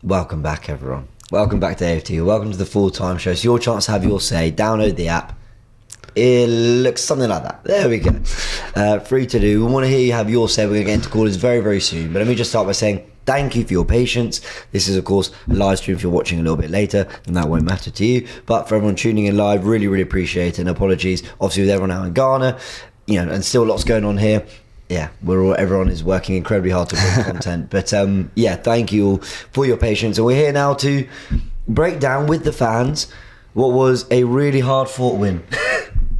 Welcome back, everyone. Welcome back to AFTV. Welcome to the full-time show. It's your chance to have your say. Download the app. It looks something like that. There we go. Free to do. We want to hear you have your say. We're going to get into callers very, very soon. But let me just start by saying thank you for your patience. This is, of course, a live stream if you're watching a little bit later, and that won't matter to you. But for everyone tuning in live, really, really appreciate it. And apologies, obviously, with everyone out in Ghana, and still lots going on here. Yeah, everyone is working incredibly hard to bring content. But thank you all for your patience. And we're here now to break down with the fans what was a really hard-fought win.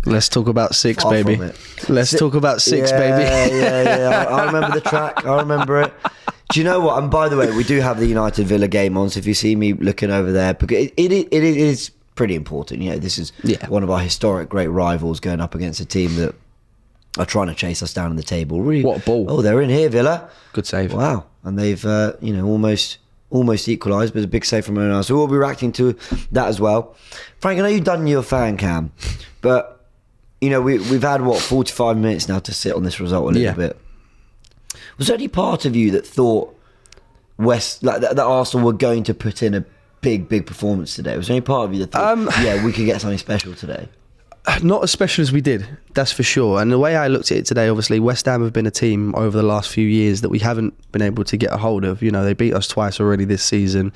Let's talk about six, baby. Let's talk about six, baby. Yeah. I remember the track. I remember it. Do you know what? And by the way, we do have the United Villa game on. So if you see me looking over there, because it is pretty important. This is one of our historic great rivals going up against a team that are trying to chase us down in the table. Really, what a ball! Oh, they're in here, Villa. Good save. Wow, and they've almost equalised, but a big save from Onana. So we'll be reacting to that as well. Frank, I know you've done your fan cam, but we've had 45 minutes now to sit on this result a little bit. Was there any part of you that thought that Arsenal were going to put in a big performance today? Was there any part of you that thought, we could get something special today? Not as special as we did, that's for sure. And the way I looked at it today, obviously, West Ham have been a team over the last few years that we haven't been able to get a hold of. They beat us twice already this season.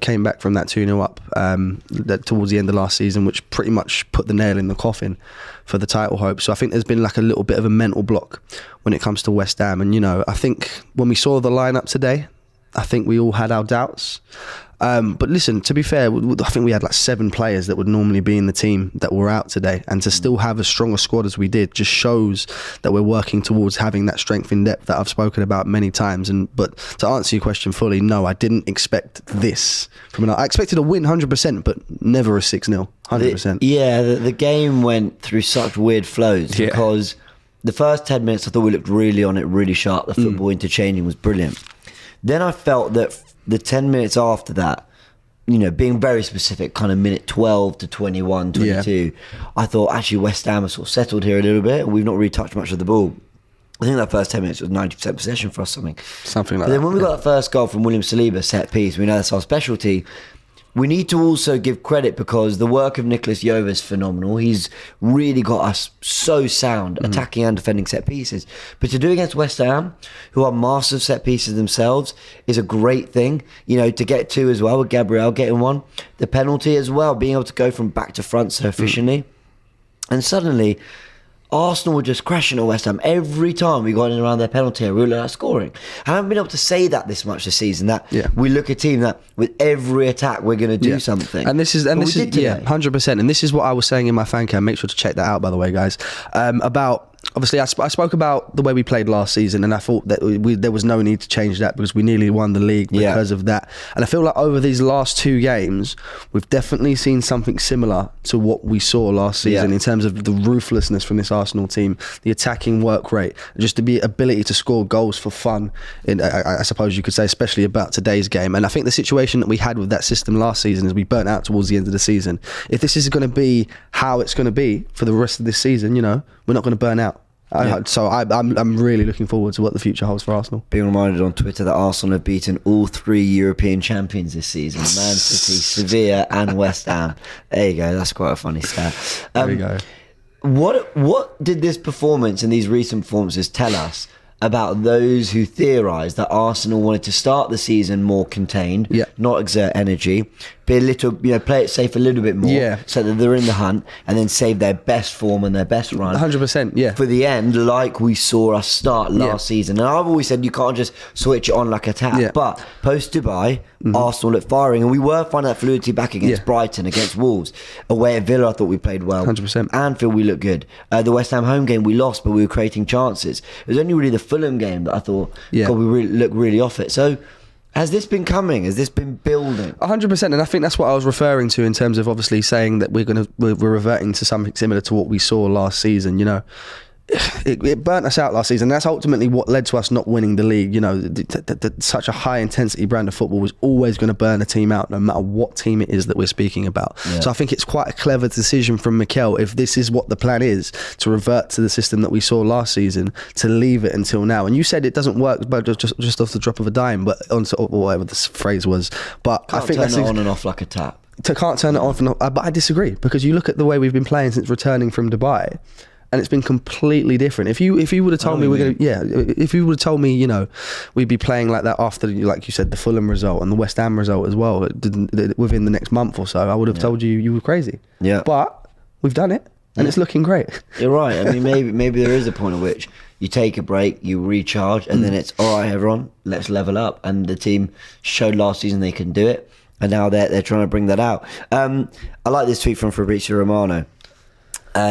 Came back from that 2-0 up towards the end of last season, which pretty much put the nail in the coffin for the title hope. So I think there's been like a little bit of a mental block when it comes to West Ham. And, I think when we saw the lineup today, I think we all had our doubts. But listen, to be fair, I think we had like 7 players that would normally be in the team that were out today, and to still have as strong a squad as we did just shows that we're working towards having that strength in depth that I've spoken about many times. But to answer your question fully, no, I didn't expect this from I expected a win 100%, but never a 6-0, 100%. The game went through such weird flows because the first 10 minutes I thought we looked really on it, really sharp. The football interchanging was brilliant. Then I felt that the 10 minutes after that, being very specific, kind of minute 12 to 21, 22, I thought actually West Ham are sort of settled here a little bit, and we've not really touched much of the ball. I think that first 10 minutes was 90% possession for us, something like that. Then when we got that first goal from William Saliba, set piece, we know that's our specialty. We need to also give credit because the work of Nicolas Jova is phenomenal. He's really got us so sound, attacking and defending set pieces. But to do against West Ham, who are masters of set pieces themselves, is a great thing. To get 2 as well, with Gabriel getting 1. The penalty as well, being able to go from back to front so efficiently. And suddenly, Arsenal were just crashing at West Ham every time we got in around their penalty area. We were like scoring. I haven't been able to say that this much this season. That we look at a team that with every attack we're going to do something. And this is 100%. And this is what I was saying in my fan cam. Make sure to check that out, by the way, guys. About. Obviously, I spoke about the way we played last season, and I thought that there was no need to change that because we nearly won the league because of that. And I feel like over these last 2 games, we've definitely seen something similar to what we saw last season in terms of the ruthlessness from this Arsenal team, the attacking work rate, just the ability to score goals for fun, I suppose you could say, especially about today's game. And I think the situation that we had with that system last season is we burnt out towards the end of the season. If this is going to be how it's going to be for the rest of this season, we're not going to burn out. So I'm really looking forward to what the future holds for Arsenal. Being reminded on Twitter that Arsenal have beaten all 3 European champions this season: Man City, Sevilla, and West Ham. There you go. That's quite a funny stat. There we go. What did this performance and these recent performances tell us about those who theorised that Arsenal wanted to start the season more contained, not exert energy, be a little, play it safe a little bit more, so that they're in the hunt, and then save their best form and their best run 100%, for the end, like we saw us start last season. And I've always said you can't just switch it on like a tap, but post Dubai, Arsenal looked firing, and we were finding that fluidity back against Brighton, against Wolves. Away at Villa, I thought we played well. 100%. Anfield, we looked good. The West Ham home game, we lost, but we were creating chances. It was only really the Fulham game that I thought, God, we looked really off it. So has this been coming? Has this been building? 100%, and I think that's what I was referring to in terms of obviously saying that we're reverting to something similar to what we saw last season. it burnt us out last season. That's ultimately what led to us not winning the league. You know, such a high intensity brand of football was always going to burn a team out, no matter what team it is that we're speaking about. Yeah. So I think it's quite a clever decision from Mikel, if this is what the plan is, to revert to the system that we saw last season, to leave it until now. And you said it doesn't work, but just off the drop of a dime, but or whatever this phrase was. But Can't I think turn that's it on and off like a tap. Can't turn it off and off. But I disagree, because you look at the way we've been playing since returning from Dubai, and it's been completely different. If you would have told me if you would have told me, you know, we'd be playing like that after, like you said, the Fulham result and the West Ham result as well, within the next month or so, I would have told you were crazy. Yeah. But we've done it, and it's looking great. You're right. I mean, maybe there is a point at which you take a break, you recharge, and then it's all right, everyone, let's level up. And the team showed last season they can do it, and now they're trying to bring that out. I like this tweet from Fabrizio Romano.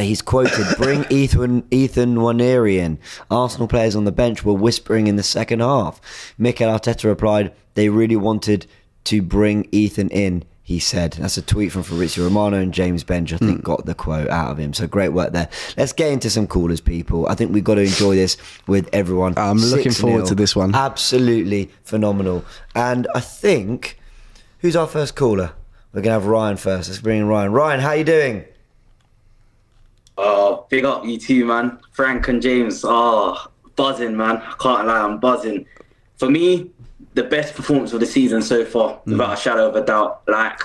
He's quoted, "Bring Ethan Nwaneri in. Arsenal players on the bench were whispering in the second half." Mikel Arteta replied, "They really wanted to bring Ethan in," he said. That's a tweet from Fabrizio Romano, and James Benge, I think, got the quote out of him. So great work there. Let's get into some callers, people. I think we've got to enjoy this with everyone. I'm looking forward to this one. Absolutely phenomenal. And I think, who's our first caller? We're going to have Ryan first. Let's bring in Ryan. Ryan, how you doing? Oh, big up you too, man. Frank and James. Oh, buzzing, man. I can't lie, I'm buzzing. For me, the best performance of the season so far, without a shadow of a doubt. Like,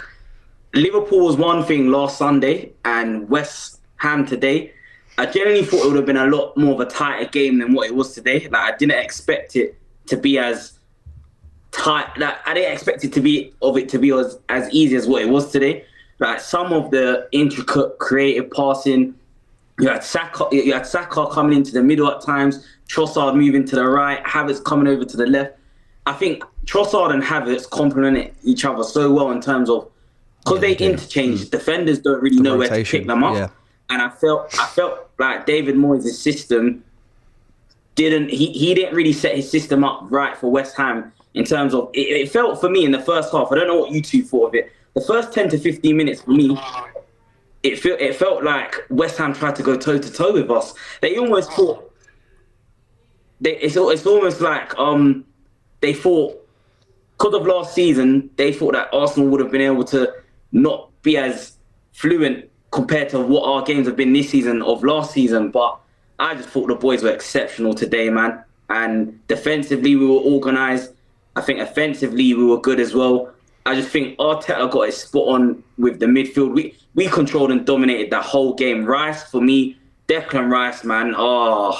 Liverpool was one thing last Sunday, and West Ham today. I generally thought it would have been a lot more of a tighter game than what it was today. Like, I didn't expect it to be as tight. Like, I didn't expect it to be as easy as what it was today. Like, some of the intricate, creative passing. You had Saka coming into the middle at times, Trossard moving to the right, Havertz coming over to the left. I think Trossard and Havertz complement each other so well in terms of, because they interchange, defenders don't really know where to pick them up. Yeah. And I felt like David Moyes' system he didn't really set his system up right for West Ham in terms of, it felt for me in the first half, I don't know what you two thought of it, the first 10 to 15 minutes for me, it felt like West Ham tried to go toe-to-toe with us. They almost thought... It's almost like they thought, because of last season, they thought that Arsenal would have been able to not be as fluent compared to what our games have been this season of last season. But I just thought the boys were exceptional today, man. And defensively, we were organised. I think offensively, we were good as well. I just think Arteta got it spot on with the midfield. We controlled and dominated the whole game. Rice, for me, Declan Rice, man. Oh,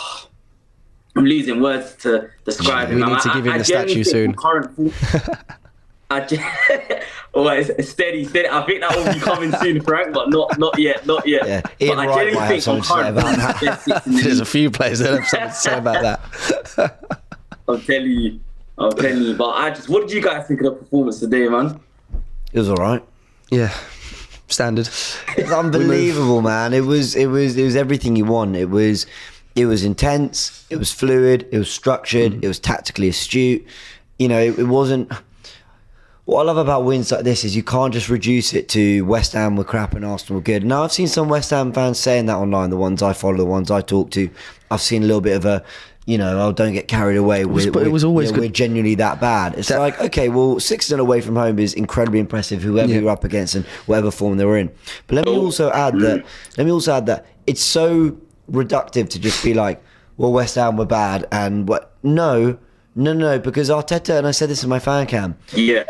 I'm losing words to describe him. We need to give him the statue soon. It's steady. I think that will be coming soon, Frank, but not yet. Yeah, Ian but Wright might have something to say about that. There's a few players that have something to say about that. I'm telling you. But what did you guys think of the performance today, man? It was all right. Yeah, standard. It's unbelievable, man. It was everything you want. It was intense. It was fluid. It was structured. It was tactically astute. You know, it wasn't. What I love about wins like this is you can't just reduce it to West Ham were crap and Arsenal were good. Now, I've seen some West Ham fans saying that online, the ones I follow, the ones I talk to. I've seen a little bit of a, don't get carried away. But it was always good. We're genuinely that bad. It's like, okay, well, 6-0 away from home is incredibly impressive, whoever you're up against and whatever form they were in. But let me also add that it's so reductive to just be like, well, West Ham were bad and what? No, because Arteta, and I said this in my fan cam. Yeah.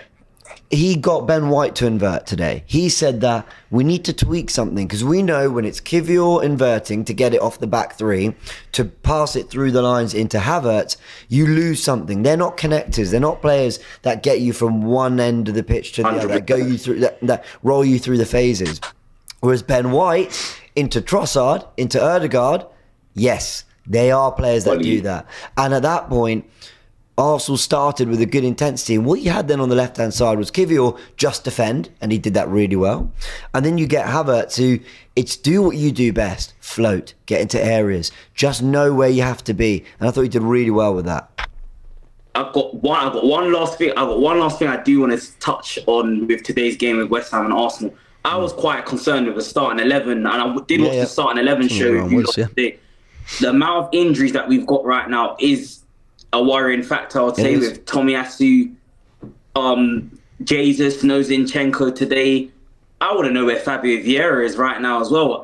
He got Ben White to invert today. He said that we need to tweak something because we know when it's Kivior inverting to get it off the back three, to pass it through the lines into Havertz, you lose something. They're not connectors. They're not players that get you from one end of the pitch to the other, that go you through, that roll you through the phases. Whereas Ben White into Trossard, into Ødegaard, yes, they are players that do that. And at that point, Arsenal started with a good intensity, and what you had then on the left-hand side was Kivior just defend, and he did that really well. And then you get Havertz, who it's do what you do best, float, get into areas, just know where you have to be. And I thought he did really well with that. I've got one last thing I do want to touch on with today's game with West Ham and Arsenal. I was quite concerned with the starting 11, and I did watch the starting 11 show today. the amount of injuries that we've got right now is a worrying factor, I'd say, with Tomiyasu, Jesus, no Zinchenko today. I want to know where Fabio Vieira is right now as well.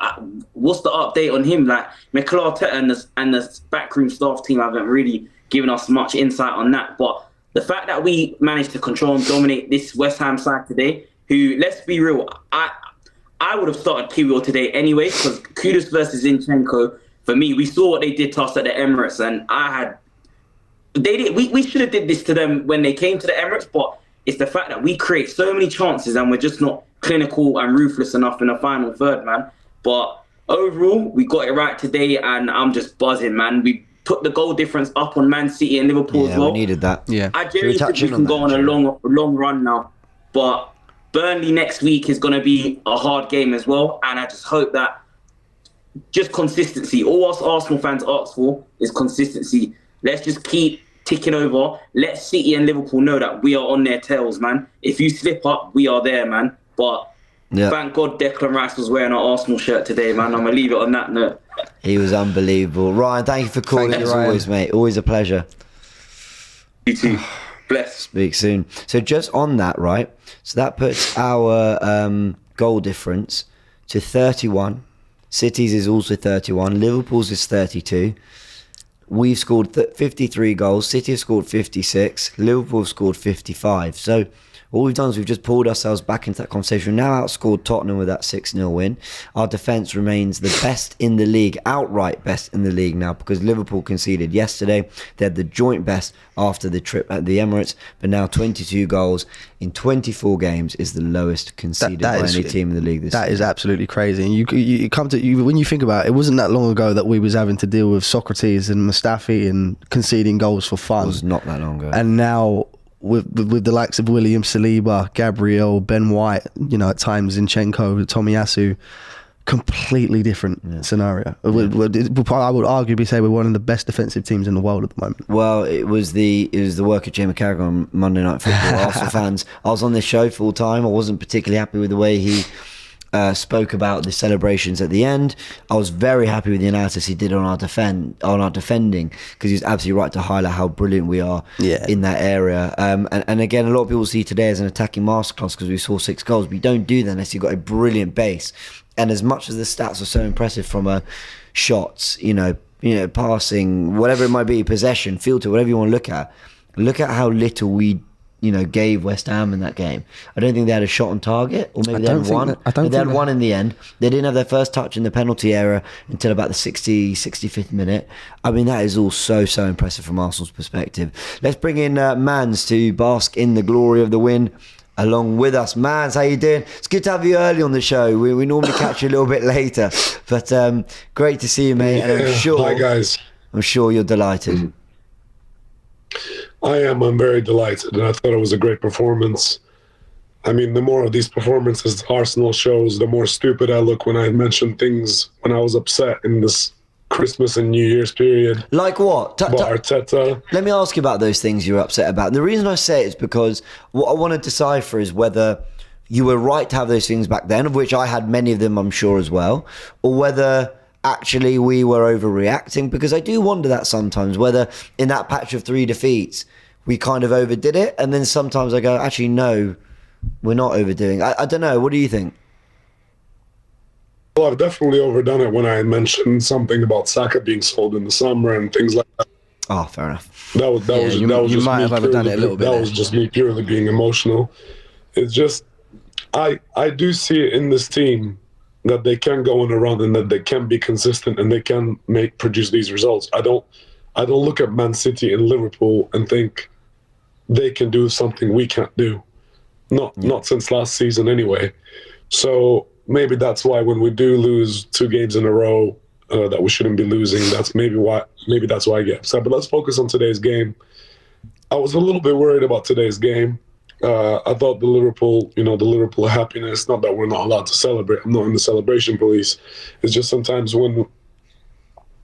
What's the update on him? Like, Mikel Arteta and the backroom staff team haven't really given us much insight on that. But the fact that we managed to control and dominate this West Ham side today, who, let's be real, I would have started Kiwior today anyway, because Kudus versus Zinchenko, for me, we saw what they did to us at the Emirates, and we should have did this to them when they came to the Emirates, but it's the fact that we create so many chances and we're just not clinical and ruthless enough in the final third, man. But overall, we got it right today, and I'm just buzzing, man. We put the goal difference up on Man City and Liverpool as well. Yeah, we needed that. Yeah. I genuinely think we can go on a long run now. But Burnley next week is going to be a hard game as well, and I just hope that just consistency. All us Arsenal fans ask for is consistency. Let's just keep ticking over. Let City and Liverpool know that we are on their tails, man. If you slip up, we are there, man. But thank God Declan Rice was wearing an Arsenal shirt today, man. I'm going to leave it on that note. He was unbelievable. Ryan, thank you for calling as always, mate. Always a pleasure. You too. Bless. Speak soon. So just on that, right? So that puts our goal difference to 31. City's is also 31. Liverpool's is 32. We've scored 53 goals. City have scored 56. Liverpool have scored 55. So all we've done is we've just pulled ourselves back into that conversation. We've now outscored Tottenham with that 6-0 win. Our defence remains the best in the league, outright best in the league now, because Liverpool conceded yesterday. They had the joint best after the trip at the Emirates, but now 22 goals in 24 games is the lowest conceded by any team in the league this season. That is absolutely crazy. And you come to when you think about it, it wasn't that long ago that we was having to deal with Socrates and Mustafi and conceding goals for fun. It was not that long ago. And now with the likes of William Saliba, Gabriel, Ben White, at times Zinchenko, Tomiyasu, completely different scenario. I would arguably say we're one of the best defensive teams in the world at the moment. Well, it was the work of Jamie Carragher on Monday Night Football. Arsenal fans, I was on this show full time. I wasn't particularly happy with the way he spoke about the celebrations at the end. I was very happy with the analysis he did on our defending, because he was absolutely right to highlight how brilliant we are in that area. And again, a lot of people see today as an attacking masterclass because we saw 6 goals, but you don't do that unless you've got a brilliant base. And as much as the stats are so impressive from shots, passing, whatever it might be, possession, field to whatever you want to look at how little we gave West Ham in that game. I don't think they had a shot on target, or maybe they had one. They had one in the end. They didn't have their first touch in the penalty area until about the 65th minute. I mean, that is all so impressive from Arsenal's perspective. Let's bring in Mans to bask in the glory of the win along with us. Mans, how you doing? It's good to have you early on the show. We normally catch you a little bit later, but great to see you, mate. And Hi, guys. I'm sure you're delighted. I am. I'm very delighted, and I thought it was a great performance. I mean, the more of these performances Arsenal shows, the more stupid I look when I mention things when I was upset in this Christmas and New Year's period. Like what? Arteta. Let me ask you about those things you're upset about. And the reason I say it is because what I want to decipher is whether you were right to have those things back then, of which I had many of them, I'm sure, as well, or whether actually we were overreacting, because I do wonder that sometimes, whether in that patch of 3 defeats we kind of overdid it, and then sometimes I go, actually no, we're not overdoing. I don't know, what do you think? Well, I've definitely overdone it when I mentioned something about Saka being sold in the summer and things like that. Oh, fair enough. That was you might have overdone it a little bit. That was just me purely being emotional. It's just I do see it in this team that they can go on a run and that they can be consistent and they can produce these results. I don't look at Man City and Liverpool and think they can do something we can't do. Not since last season anyway. So maybe that's why when we do lose 2 games in a row that we shouldn't be losing, maybe that's why I get upset. But let's focus on today's game. I was a little bit worried about today's game. I thought the Liverpool happiness, not that we're not allowed to celebrate. I'm not in the celebration police. It's just sometimes when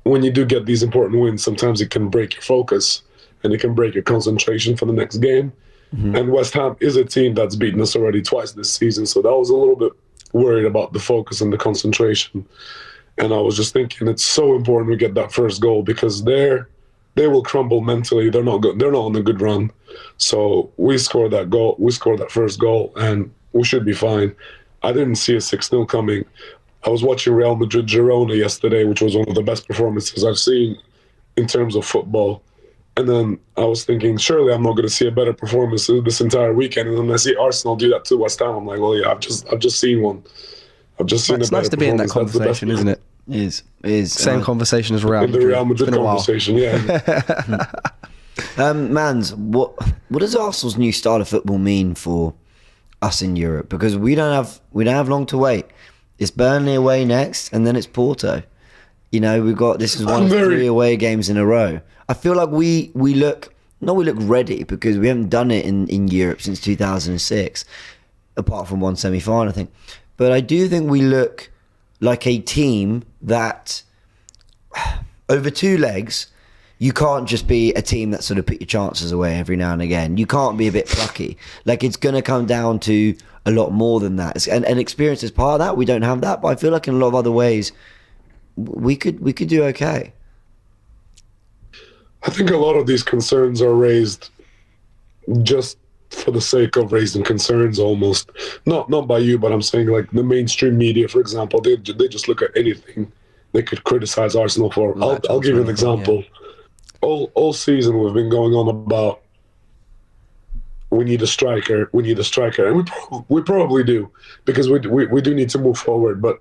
you do get these important wins, sometimes it can break your focus and it can break your concentration for the next game. Mm-hmm. And West Ham is a team that's beaten us already twice this season. So that was a little bit worried about the focus and the concentration. And I was just thinking it's so important we get that first goal, because they will crumble mentally. They're not good. They're not on a good run. So we score that goal. We score that first goal, and we should be fine. I didn't see a 6-0 coming. I was watching Real Madrid Girona yesterday, which was one of the best performances I've seen in terms of football. And then I was thinking, surely I'm not going to see a better performance this entire weekend. And then I see Arsenal do that to West Ham. I'm like, well, yeah, I've just seen one. I've just seen It's nice to be in that conversation, isn't it? It is. Same conversation as Real Madrid. In the Real Madrid conversation, yeah. Mans, what does Arsenal's new style of football mean for us in Europe? Because we don't have long to wait. It's Burnley away next, and then it's Porto. This is one of 3 away games in a row. I feel like we look ready, because we haven't done it in Europe since 2006, apart from one semi-final, I think. But I do think we look like a team that, over 2 legs, you can't just be a team that sort of put your chances away every now and again. You can't be a bit plucky. Like, it's going to come down to a lot more than that. And experience is part of that. We don't have that, but I feel like in a lot of other ways, we could do okay. I think a lot of these concerns are raised just for the sake of raising concerns, almost. Not by you, but I'm saying, like, the mainstream media, for example, they just look at anything they could criticize Arsenal for. I'll give you an example. Yeah. All season we've been going on about we need a striker, and we probably do, because we do need to move forward. But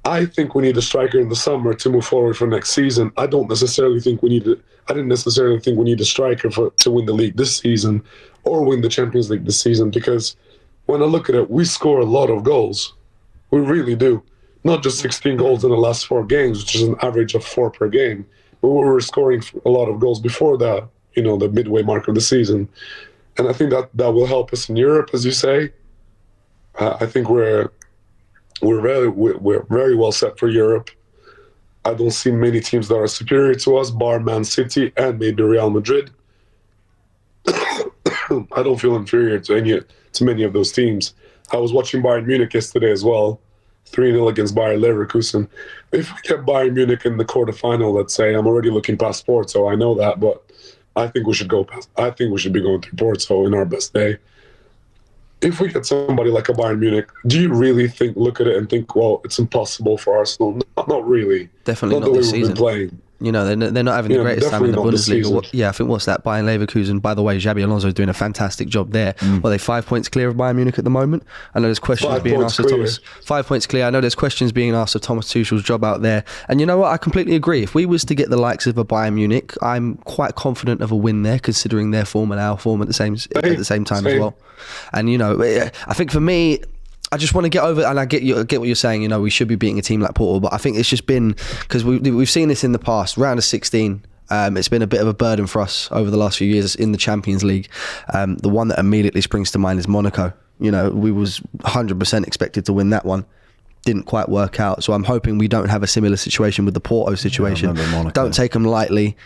I think we need a striker in the summer to move forward for next season. I didn't necessarily think we need a striker to win the league this season or win the Champions League this season, because when I look at it, we score a lot of goals. We really do. Not just 16 goals in the last 4 games, which is an average of 4 per game. But we were scoring a lot of goals before the midway mark of the season. And I think that will help us in Europe, as you say. I think we're very well set for Europe. I don't see many teams that are superior to us, bar Man City and maybe Real Madrid. I don't feel inferior to many of those teams. I was watching Bayern Munich yesterday as well, 3-0 against Bayer Leverkusen. If we get Bayern Munich in the quarterfinal, let's say, I'm already looking past Porto, I know that, but I think we should go past. I think we should be going through Porto in our best day. If we get somebody like a Bayern Munich, do you really look at it and think, well, it's impossible for Arsenal? Not really. Definitely not this season. Playing. They're not having the greatest time in the Bundesliga. I think what's that? Bayern Leverkusen. By the way, Xabi Alonso is doing a fantastic job there. Are they 5 points clear of Bayern Munich at the moment? I know there's questions being asked of Thomas. 5 points clear. I know there's questions being asked of Thomas Tuchel's job out there. And you know what? I completely agree. If we was to get the likes of a Bayern Munich, I'm quite confident of a win there, considering their form and our form at the same time as well. And I think for me, I just want to get over, and I get what you're saying. We should be beating a team like Porto, but I think it's just been because we've seen this in the past. Round of 16, it's been a bit of a burden for us over the last few years in the Champions League. The one that immediately springs to mind is Monaco. We was 100% expected to win that one. Didn't quite work out, so I'm hoping we don't have a similar situation with the Porto situation. Don't take them lightly.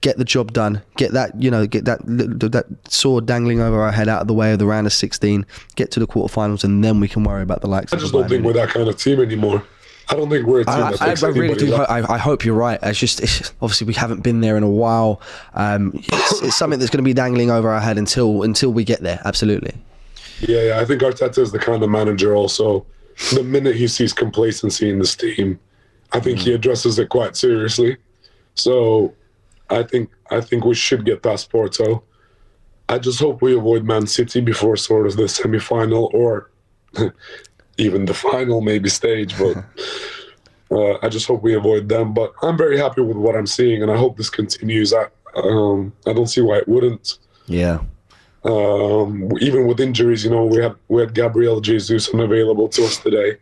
Get the job done. Get that, that sword dangling over our head out of the way of the round of 16. Get to the quarterfinals, and then we can worry about the likes. I just don't think we're that kind of team anymore. I don't think we're a team that takes anybody. I really do. I hope you're right. It's obviously we haven't been there in a while. It's something that's going to be dangling over our head until we get there. Absolutely. Yeah. I think Arteta is the kind of manager. Also, the minute he sees complacency in this team, I think he addresses it quite seriously. So I think we should get past Porto. I just hope we avoid Man City before sort of the semi-final or even the final maybe stage. But I just hope we avoid them. But I'm very happy with what I'm seeing, and I hope this continues. I don't see why it wouldn't. Yeah. Even with injuries, we had Gabriel Jesus unavailable to us today.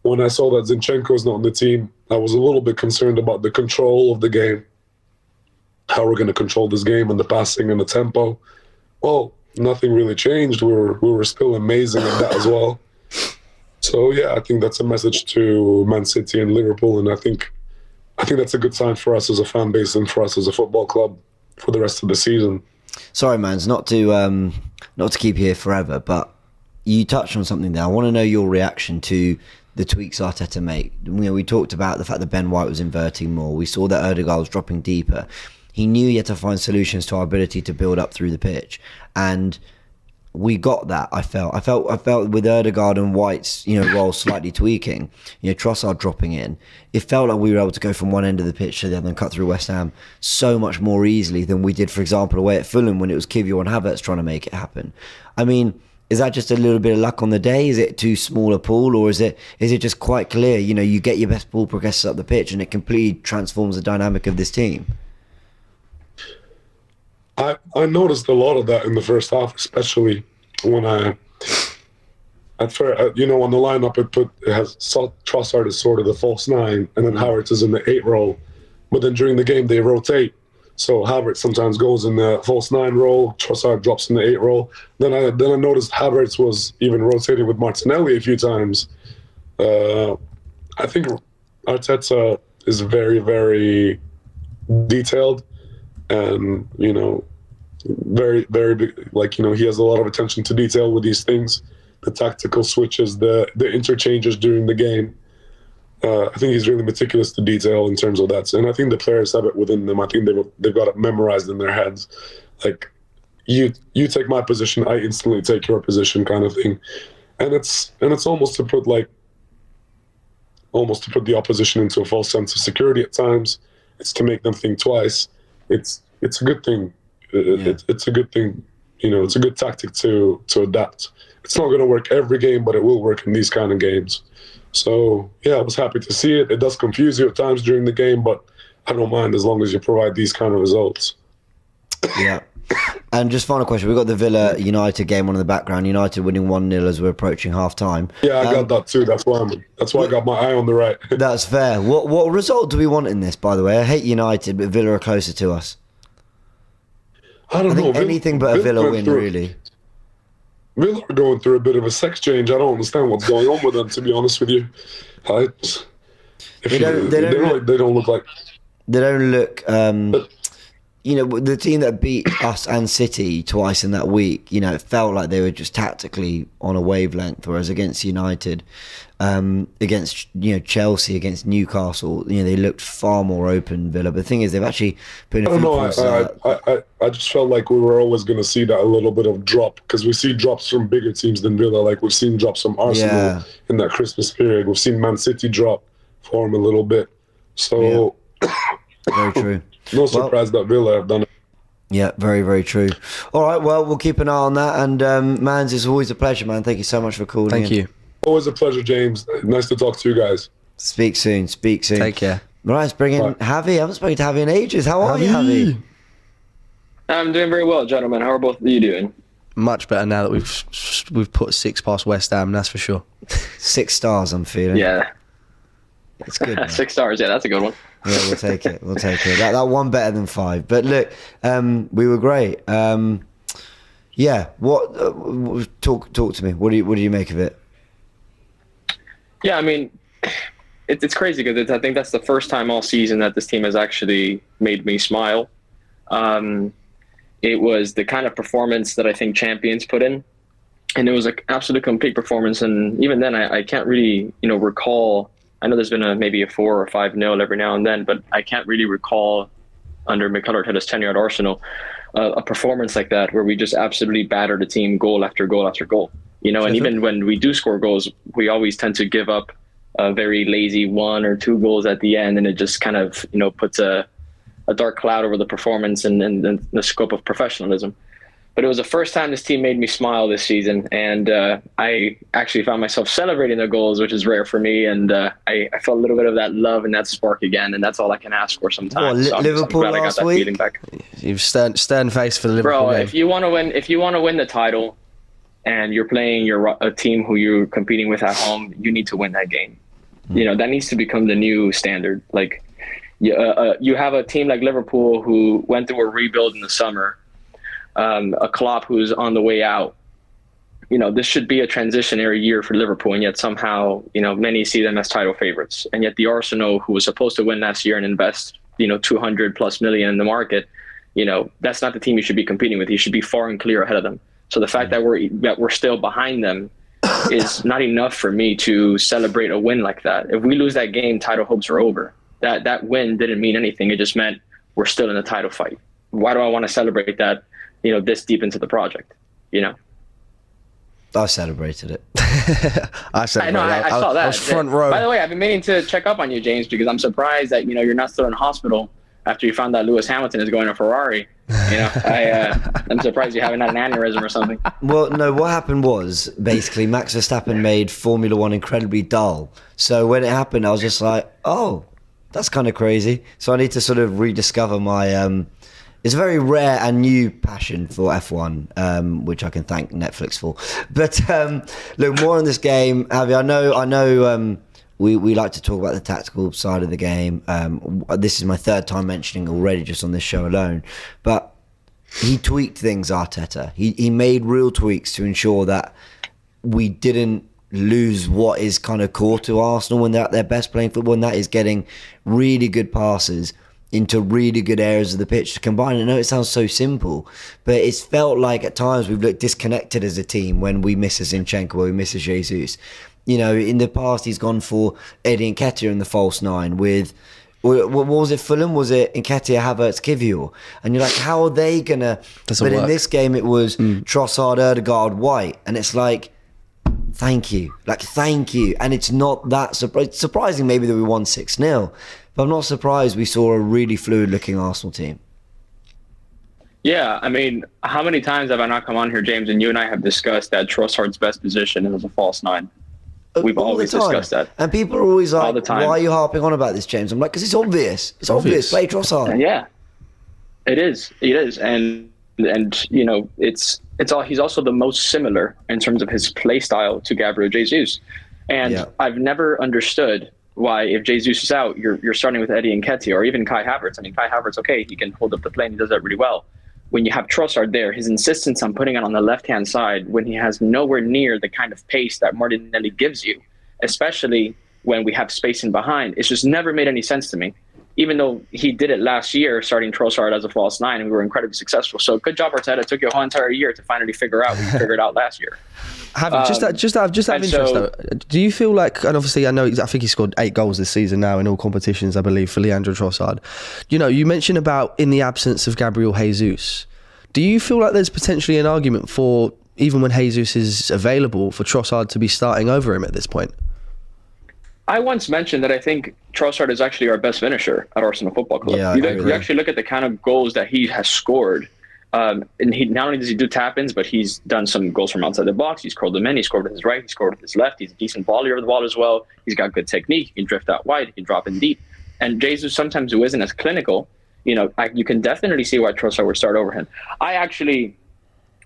When I saw that Zinchenko's not on the team, I was a little bit concerned about the control of the game. How we're going to control this game and the passing and the tempo. Well, nothing really changed. We were still amazing at that as well. So yeah, I think that's a message to Man City and Liverpool, and I think that's a good sign for us as a fan base and for us as a football club for the rest of the season. Sorry, Mans, not to keep you here forever, but you touched on something there. I want to know your reaction to the tweaks Arteta make. We talked about the fact that Ben White was inverting more. We saw that Odegaard was dropping deeper. He knew he had to find solutions to our ability to build up through the pitch, and we got that. I felt with Odegaard and White's role slightly tweaking, Trossard dropping in, it felt like we were able to go from one end of the pitch to the other and cut through West Ham so much more easily than we did, for example, away at Fulham when it was Kiwior and Havertz trying to make it happen. I mean, is that just a little bit of luck on the day? Is it too small a pool, or is it just quite clear? You get your best ball progresses up the pitch, and it completely transforms the dynamic of this team. I noticed a lot of that in the first half, especially when on the lineup it has Trossard as sort of the false 9, and then Havertz is in the 8 role. But then during the game they rotate, so Havertz sometimes goes in the false 9 role, Trossard drops in the 8 role. Then I noticed Havertz was even rotating with Martinelli a few times. I think Arteta is very, very detailed. And very, very big. He has a lot of attention to detail with these things, the tactical switches, the interchanges during the game. I think he's really meticulous to detail in terms of that, and I think the players have it within them. I think they've got it memorized in their heads. Like, you take my position, I instantly take your position, kind of thing. And it's almost to put the opposition into a false sense of security at times. It's to make them think twice. It's a good thing. It's a good thing. It's a good tactic to adapt. It's not going to work every game, but it will work in these kind of games. So yeah, I was happy to see it. It does confuse you at times during the game, but I don't mind as long as you provide these kind of results. Yeah. And just final question, we've got the Villa United game on in the background. United winning 1-0 as we're approaching half time. Yeah, I got that too. That's why I got my eye on the right. That's fair. What result do we want in this, by the way? I hate United, but Villa are closer to us. I don't know. Anything but a Villa win, really. Villa are going through a bit of a sex change. I don't understand what's going on with them, to be honest with you. They don't look like... They don't look... the team that beat us and City twice in that week, it felt like they were just tactically on a wavelength, whereas against United, against Chelsea, against Newcastle, they looked far more open, Villa. But the thing is, they've actually put in a few points. I just felt like we were always going to see that a little bit of drop, because we see drops from bigger teams than Villa. Like, we've seen drops from Arsenal in that Christmas period. We've seen Man City drop form a little bit. So, very true. No surprise that Villa have done it. Yeah, very, very true. All right, well, we'll keep an eye on that. And, Mans, it's always a pleasure, man. Thank you so much for calling. Thank you. Always a pleasure, James. Nice to talk to you guys. Speak soon. Take care. Right, let's bring in Javi. I haven't spoken to Javi in ages. How are you, Javi? I'm doing very well, gentlemen. How are both of you doing? Much better now that we've put 6 past West Ham, that's for sure. 6 stars, I'm feeling. Yeah. It's good, man. 6 stars, yeah, that's a good one. Yeah, we'll take it. That one better than 5. But look, we were great. Yeah. What? Talk to me. What do you make of it? Yeah, I mean, it's crazy because I think that's the first time all season that this team has actually made me smile. It was the kind of performance that I think champions put in, and it was an absolute complete performance. And even then, I can't really recall. I know there's been maybe a 4 or 5-0 every now and then, but I can't really recall under Mikel Arteta's tenure at Arsenal a performance like that where we just absolutely battered a team goal after goal after goal. And even when we do score goals, we always tend to give up a very lazy 1 or 2 goals at the end, and it just kind of puts a dark cloud over the performance and the scope of professionalism. But it was the first time this team made me smile this season, and I actually found myself celebrating the goals, which is rare for me, and I felt a little bit of that love and that spark again, and that's all I can ask for sometimes. What, Liverpool I'm glad last I got that week? feeling back. You've stern face for the Liverpool game. If you want to win the title, and you're playing a team who you're competing with at home, you need to win that game. That needs to become the new standard. Like, you have a team like Liverpool who went through a rebuild in the summer. A Klopp who's on the way out. This should be a transitionary year for Liverpool, and yet somehow, many see them as title favorites. And yet the Arsenal, who was supposed to win last year and invest, 200+ million in the market, that's not the team you should be competing with. You should be far and clear ahead of them. So the fact that we're still behind them is not enough for me to celebrate a win like that. If we lose that game, title hopes are over. That win didn't mean anything. It just meant we're still in the title fight. Why do I want to celebrate that, this deep into the project, I celebrated it. I celebrated. I saw that. I was front row. By the way, I've been meaning to check up on you, James, because I'm surprised that you're not still in hospital after you found that Lewis Hamilton is going to Ferrari. I'm surprised you haven't had an aneurysm or something. Well, no, what happened was basically Max Verstappen made Formula One incredibly dull. So when it happened, I was just like, oh, that's kind of crazy. So I need to sort of rediscover my it's a very rare and new passion for F1, which I can thank Netflix for. But look, more on this game, Javi. I know we like to talk about the tactical side of the game. This is my third time mentioning already just on this show alone. But he tweaked things, Arteta. He made real tweaks to ensure that we didn't lose what is kind of core to Arsenal when they're at their best playing football, and that is getting really good passes into really good areas of the pitch to combine. I know it sounds so simple, but it's felt like at times we've looked disconnected as a team when we miss a Zinchenko or we miss a Jesus. In the past he's gone for Eddie Nketiah in the false nine with, what was it, Fulham? Was it Nketiah, Havertz, Kivior? And you're like, how are they gonna? But work. In this game it was Trossard, Ødegaard, White, and it's like, thank you. And it's not that surprising maybe that we won 6-0. But I'm not surprised we saw a really fluid-looking Arsenal team. Yeah, I mean, how many times have I not come on here, James, and you and I have discussed that Trossard's best position is as a false nine? We've always discussed that. And people are always like, why are you harping on about this, James? I'm like, because it's obvious. It's obvious. Play Trossard. Yeah, it is. And it's all. He's also the most similar in terms of his play style to Gabriel Jesus. And I've never understood why, if Jesus is out, you're starting with Eddie Nketiah or even Kai Havertz. I mean, Kai Havertz, okay, he can hold up the play and he does that really well. When you have Trossard there, his insistence on putting it on the left-hand side when he has nowhere near the kind of pace that Martinelli gives you, especially when we have space in behind, it's just never made any sense to me. Even though he did it last year, starting Trossard as a false nine, and we were incredibly successful. So good job, Arteta. It took you a whole entire year to finally figure out what you figured out last year. Just out of interest, though, do you feel like, and obviously I think he scored 8 goals this season now in all competitions, I believe, for Leandro Trossard. You mentioned about in the absence of Gabriel Jesus, do you feel like there's potentially an argument for, even when Jesus is available, for Trossard to be starting over him at this point? I once mentioned that I think Trossard is actually our best finisher at Arsenal Football Club. Yeah, you actually look at the kind of goals that he has scored. And he not only does he do tap-ins, but he's done some goals from outside the box. He's scored them in. He scored with his right. He scored with his left. He's a decent volleyer of the ball as well. He's got good technique. He can drift out wide. He can drop in deep. And Jesus, sometimes who isn't as clinical, you can definitely see why Trossard would start over him. I actually,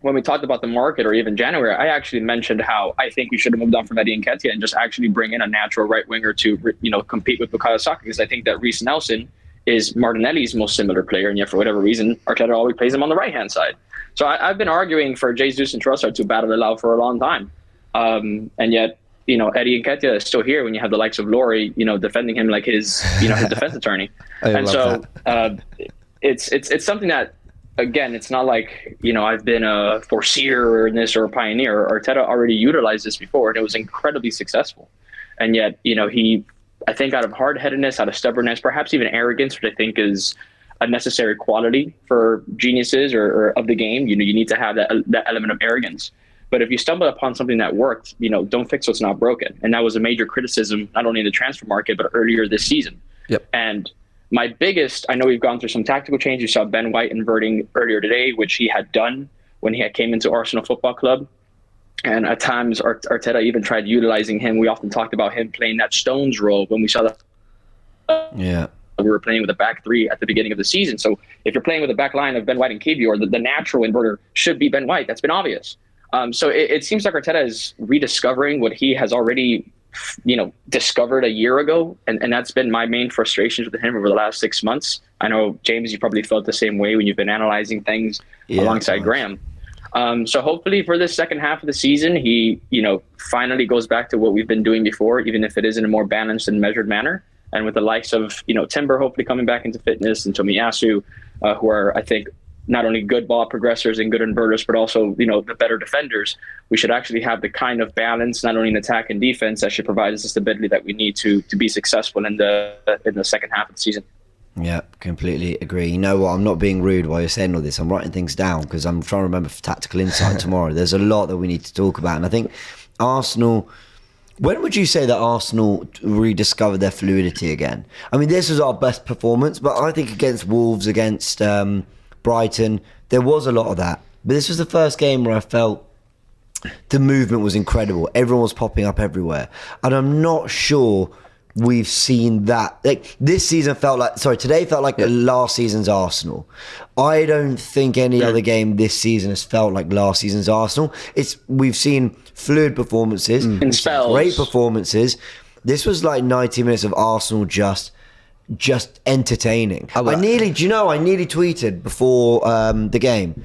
when we talked about the market or even January, I actually mentioned how I think we should have moved on from Eddie Nketiah and just actually bring in a natural right winger to, compete with Bukayo Saka, because I think that Reece Nelson is Martinelli's most similar player, and yet for whatever reason, Arteta always plays him on the right-hand side. So I've been arguing for Jesus and Trossard to battle it out for a long time. And yet, Eddie Nketiah is still here when you have the likes of Laurie, defending him like his defense attorney. And so it's something that, again, it's not like, I've been a foreseer in this or a pioneer. Arteta already utilized this before, and it was incredibly successful. And yet, I think out of hard-headedness, out of stubbornness, perhaps even arrogance, which I think is a necessary quality for geniuses or of the game, you need to have that element of arrogance. But if you stumble upon something that worked, don't fix what's not broken. And that was a major criticism, not only in the transfer market, but earlier this season. Yep. And my biggest, I know we've gone through some tactical changes. You saw Ben White inverting earlier today, which he had done when he came into Arsenal Football Club. And at times, Arteta even tried utilizing him. We often talked about him playing that Stones role when we saw that. Yeah. We were playing with a back three at the beginning of the season. So if you're playing with a back line of Ben White and Kivior, the natural inverter should be Ben White. That's been obvious. So it seems like Arteta is rediscovering what he has already, discovered a year ago. And that's been my main frustrations with him over the last 6 months. I know, James, you probably felt the same way when you've been analyzing things alongside Graham. So hopefully for this second half of the season, he, finally goes back to what we've been doing before, even if it is in a more balanced and measured manner. And with the likes of, Timber hopefully coming back into fitness, and Tomiyasu, who are, I think, not only good ball progressors and good inverters, but also, the better defenders, we should actually have the kind of balance, not only in attack and defense, that should provide us the stability that we need to be successful in the second half of the season. Yeah, completely agree. You know what? I'm not being rude while you're saying all this. I'm writing things down because I'm trying to remember for Tactical Insight tomorrow. There's a lot that we need to talk about. And I think Arsenal... When would you say that Arsenal rediscovered their fluidity again? I mean, this was our best performance, but I think against Wolves, against Brighton, there was a lot of that. But this was the first game where I felt the movement was incredible. Everyone was popping up everywhere. And I'm not sure we've seen that. Like, today felt like last season's Arsenal. I don't think any other game this season has felt like last season's Arsenal. We've seen fluid performances, in spells, great performances. This was like 90 minutes of Arsenal just entertaining. I nearly tweeted before the game.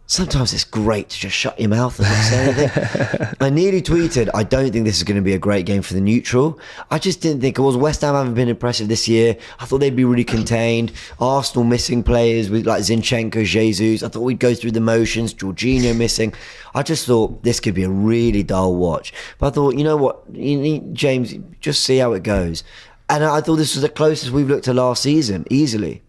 Sometimes it's great to just shut your mouth and not say anything. I nearly tweeted, I don't think this is going to be a great game for the neutral. I just didn't think it was. West Ham haven't been impressive this year. I thought they'd be really contained. Arsenal missing players with like Zinchenko, Jesus. I thought we'd go through the motions. Jorginho missing. I just thought this could be a really dull watch. But I thought, you know what, James, just see how it goes. And I thought this was the closest we've looked to last season, easily.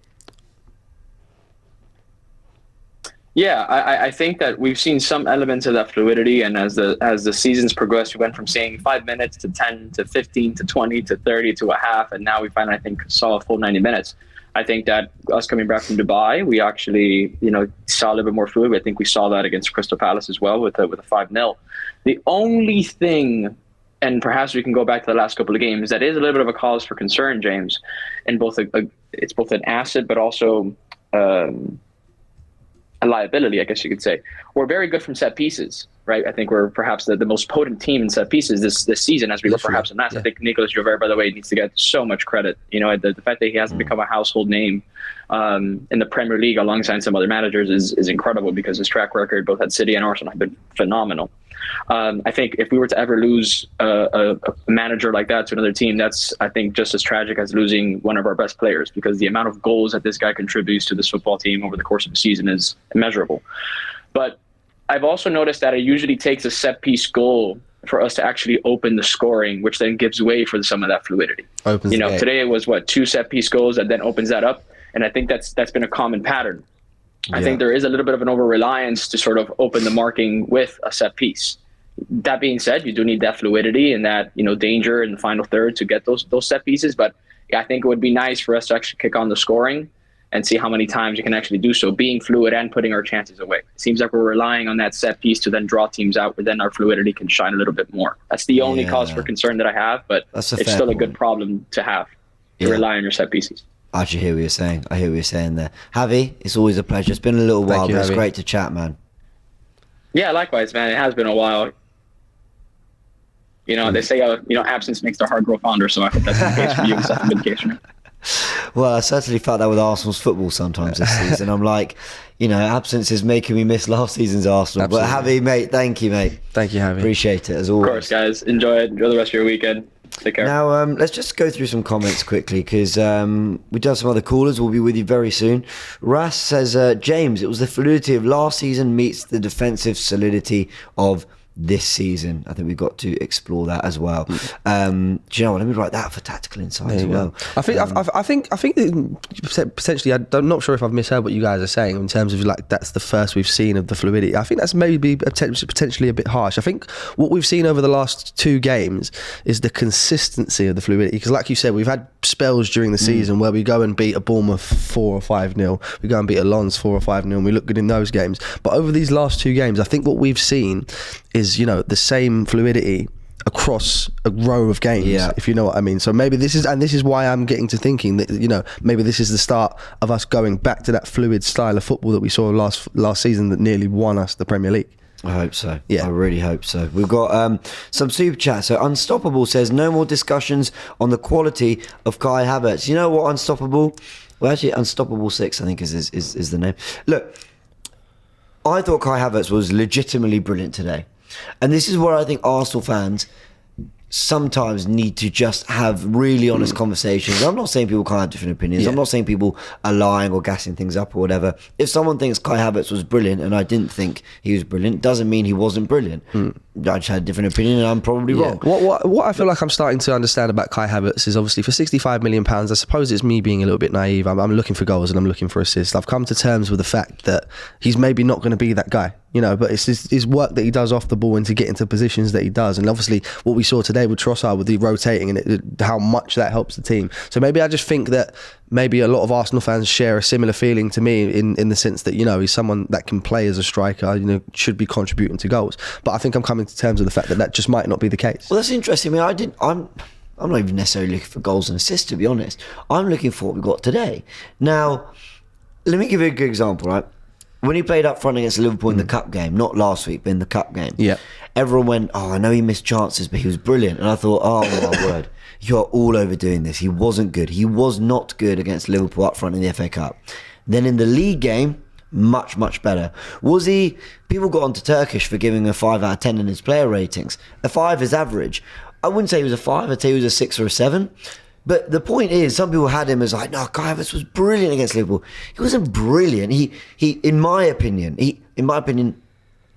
Yeah, I think that we've seen some elements of that fluidity, and as the seasons progressed, we went from saying 5 minutes to 10 to 15 to 20 to 30 to a half, and now we finally, I think, saw a full 90 minutes. I think that us coming back from Dubai, we actually, saw a little bit more fluid. I think we saw that against Crystal Palace as well with a 5-0. The only thing, and perhaps we can go back to the last couple of games, that is a little bit of a cause for concern, James, and it's both an asset but also a liability, I guess you could say. We're very good from set pieces, right? I think we're perhaps the most potent team in set pieces this season, as we were perhaps in last. Yeah. I think Nicolas Jover, by the way, needs to get so much credit. The fact that he hasn't become a household name in the Premier League alongside some other managers is incredible, because his track record both at City and Arsenal have been phenomenal. I think if we were to ever lose a manager like that to another team, that's, I think, just as tragic as losing one of our best players, because the amount of goals that this guy contributes to this football team over the course of the season is immeasurable. But I've also noticed that it usually takes a set-piece goal for us to actually open the scoring, which then gives way for some of that fluidity. Today it was 2 set-piece goals that then opens that up, and I think that's been a common pattern. I think there is a little bit of an over-reliance to sort of open the marking with a set piece. That being said, you do need that fluidity and that, danger in the final third to get those set pieces. But I think it would be nice for us to actually kick on the scoring and see how many times you can actually do so, being fluid and putting our chances away. It seems like we're relying on that set piece to then draw teams out, where then our fluidity can shine a little bit more. That's the only cause for concern that I have, but it's still a good problem to have, to rely on your set pieces. I actually hear what you're saying. I hear what you're saying there. Javi, it's always a pleasure. It's been a little while, but it's great to chat, man. Yeah, likewise, man. It has been a while. They say, absence makes the heart grow fonder, so I hope that's the case for you. It's been the case for me. Well, I certainly felt that with Arsenal's football sometimes this season. I'm like, absence is making me miss last season's Arsenal. Absolutely. But Javi, mate, thank you, mate. Thank you, Javi. Appreciate it, as always. Of course, guys. Enjoy it. Enjoy the rest of your weekend. Take care. Now, let's just go through some comments quickly, because we do have some other callers. We'll be with you very soon. Ras says, James, it was the fluidity of last season meets the defensive solidity of this season. I think we've got to explore that as well. Do you know what? Let me write that for Tactical Insight as well. I think potentially, I'm not sure if I've misheard what you guys are saying in terms of like that's the first we've seen of the fluidity. I think that's maybe potentially a bit harsh. I think what we've seen over the last 2 games is the consistency of the fluidity, because like you said, we've had spells during the season where we go and beat a Bournemouth 4 or 5-0, we go and beat a Lens 4 or 5-0, and we look good in those games. But over these last 2 games, I think what we've seen is the same fluidity across a row of games, if you know what I mean. So maybe this is why I'm getting to thinking that maybe this is the start of us going back to that fluid style of football that we saw last season that nearly won us the Premier League. I hope so. Yeah, I really hope so. We've got some super chat. So Unstoppable says, no more discussions on the quality of Kai Havertz. You know what, Unstoppable? Well, actually, Unstoppable 6, I think is the name. Look, I thought Kai Havertz was legitimately brilliant today. And this is where I think Arsenal fans, sometimes need to just have really honest conversations. I'm not saying people can't have different opinions. I'm not saying people are lying or gassing things up or whatever. If someone thinks Kai Havertz was brilliant and I didn't think he was brilliant, doesn't mean he wasn't brilliant. I just had a different opinion and I'm probably wrong. What I feel like I'm starting to understand about Kai Havertz is obviously for £65 million, I suppose it's me being a little bit naive. I'm looking for goals and I'm looking for assists. I've come to terms with the fact that he's maybe not going to be that guy. But it's his work that he does off the ball and to get into positions that he does. And obviously what we saw today with Trossard, with the rotating and how much that helps the team. So maybe I just think that maybe a lot of Arsenal fans share a similar feeling to me in the sense that, he's someone that can play as a striker, should be contributing to goals. But I think I'm coming to terms with the fact that just might not be the case. Well, that's interesting. I'm not even necessarily looking for goals and assists, to be honest. I'm looking for what we got today. Now, let me give you a good example, right? When he played up front against Liverpool in the cup game, not last week, but in the cup game, everyone went, I know he missed chances, but he was brilliant. And I thought, oh my word, you're all overdoing this. He wasn't good. He was not good against Liverpool up front in the FA Cup. Then in the league game, much, much better. Was he? People got onto Turkish for giving a 5 out of 10 in his player ratings. A 5 is average. I wouldn't say he was a 5, I'd say he was a 6 or a 7. But the point is, some people had him as like, no, Kai Havertz was brilliant against Liverpool. He wasn't brilliant. He in my opinion,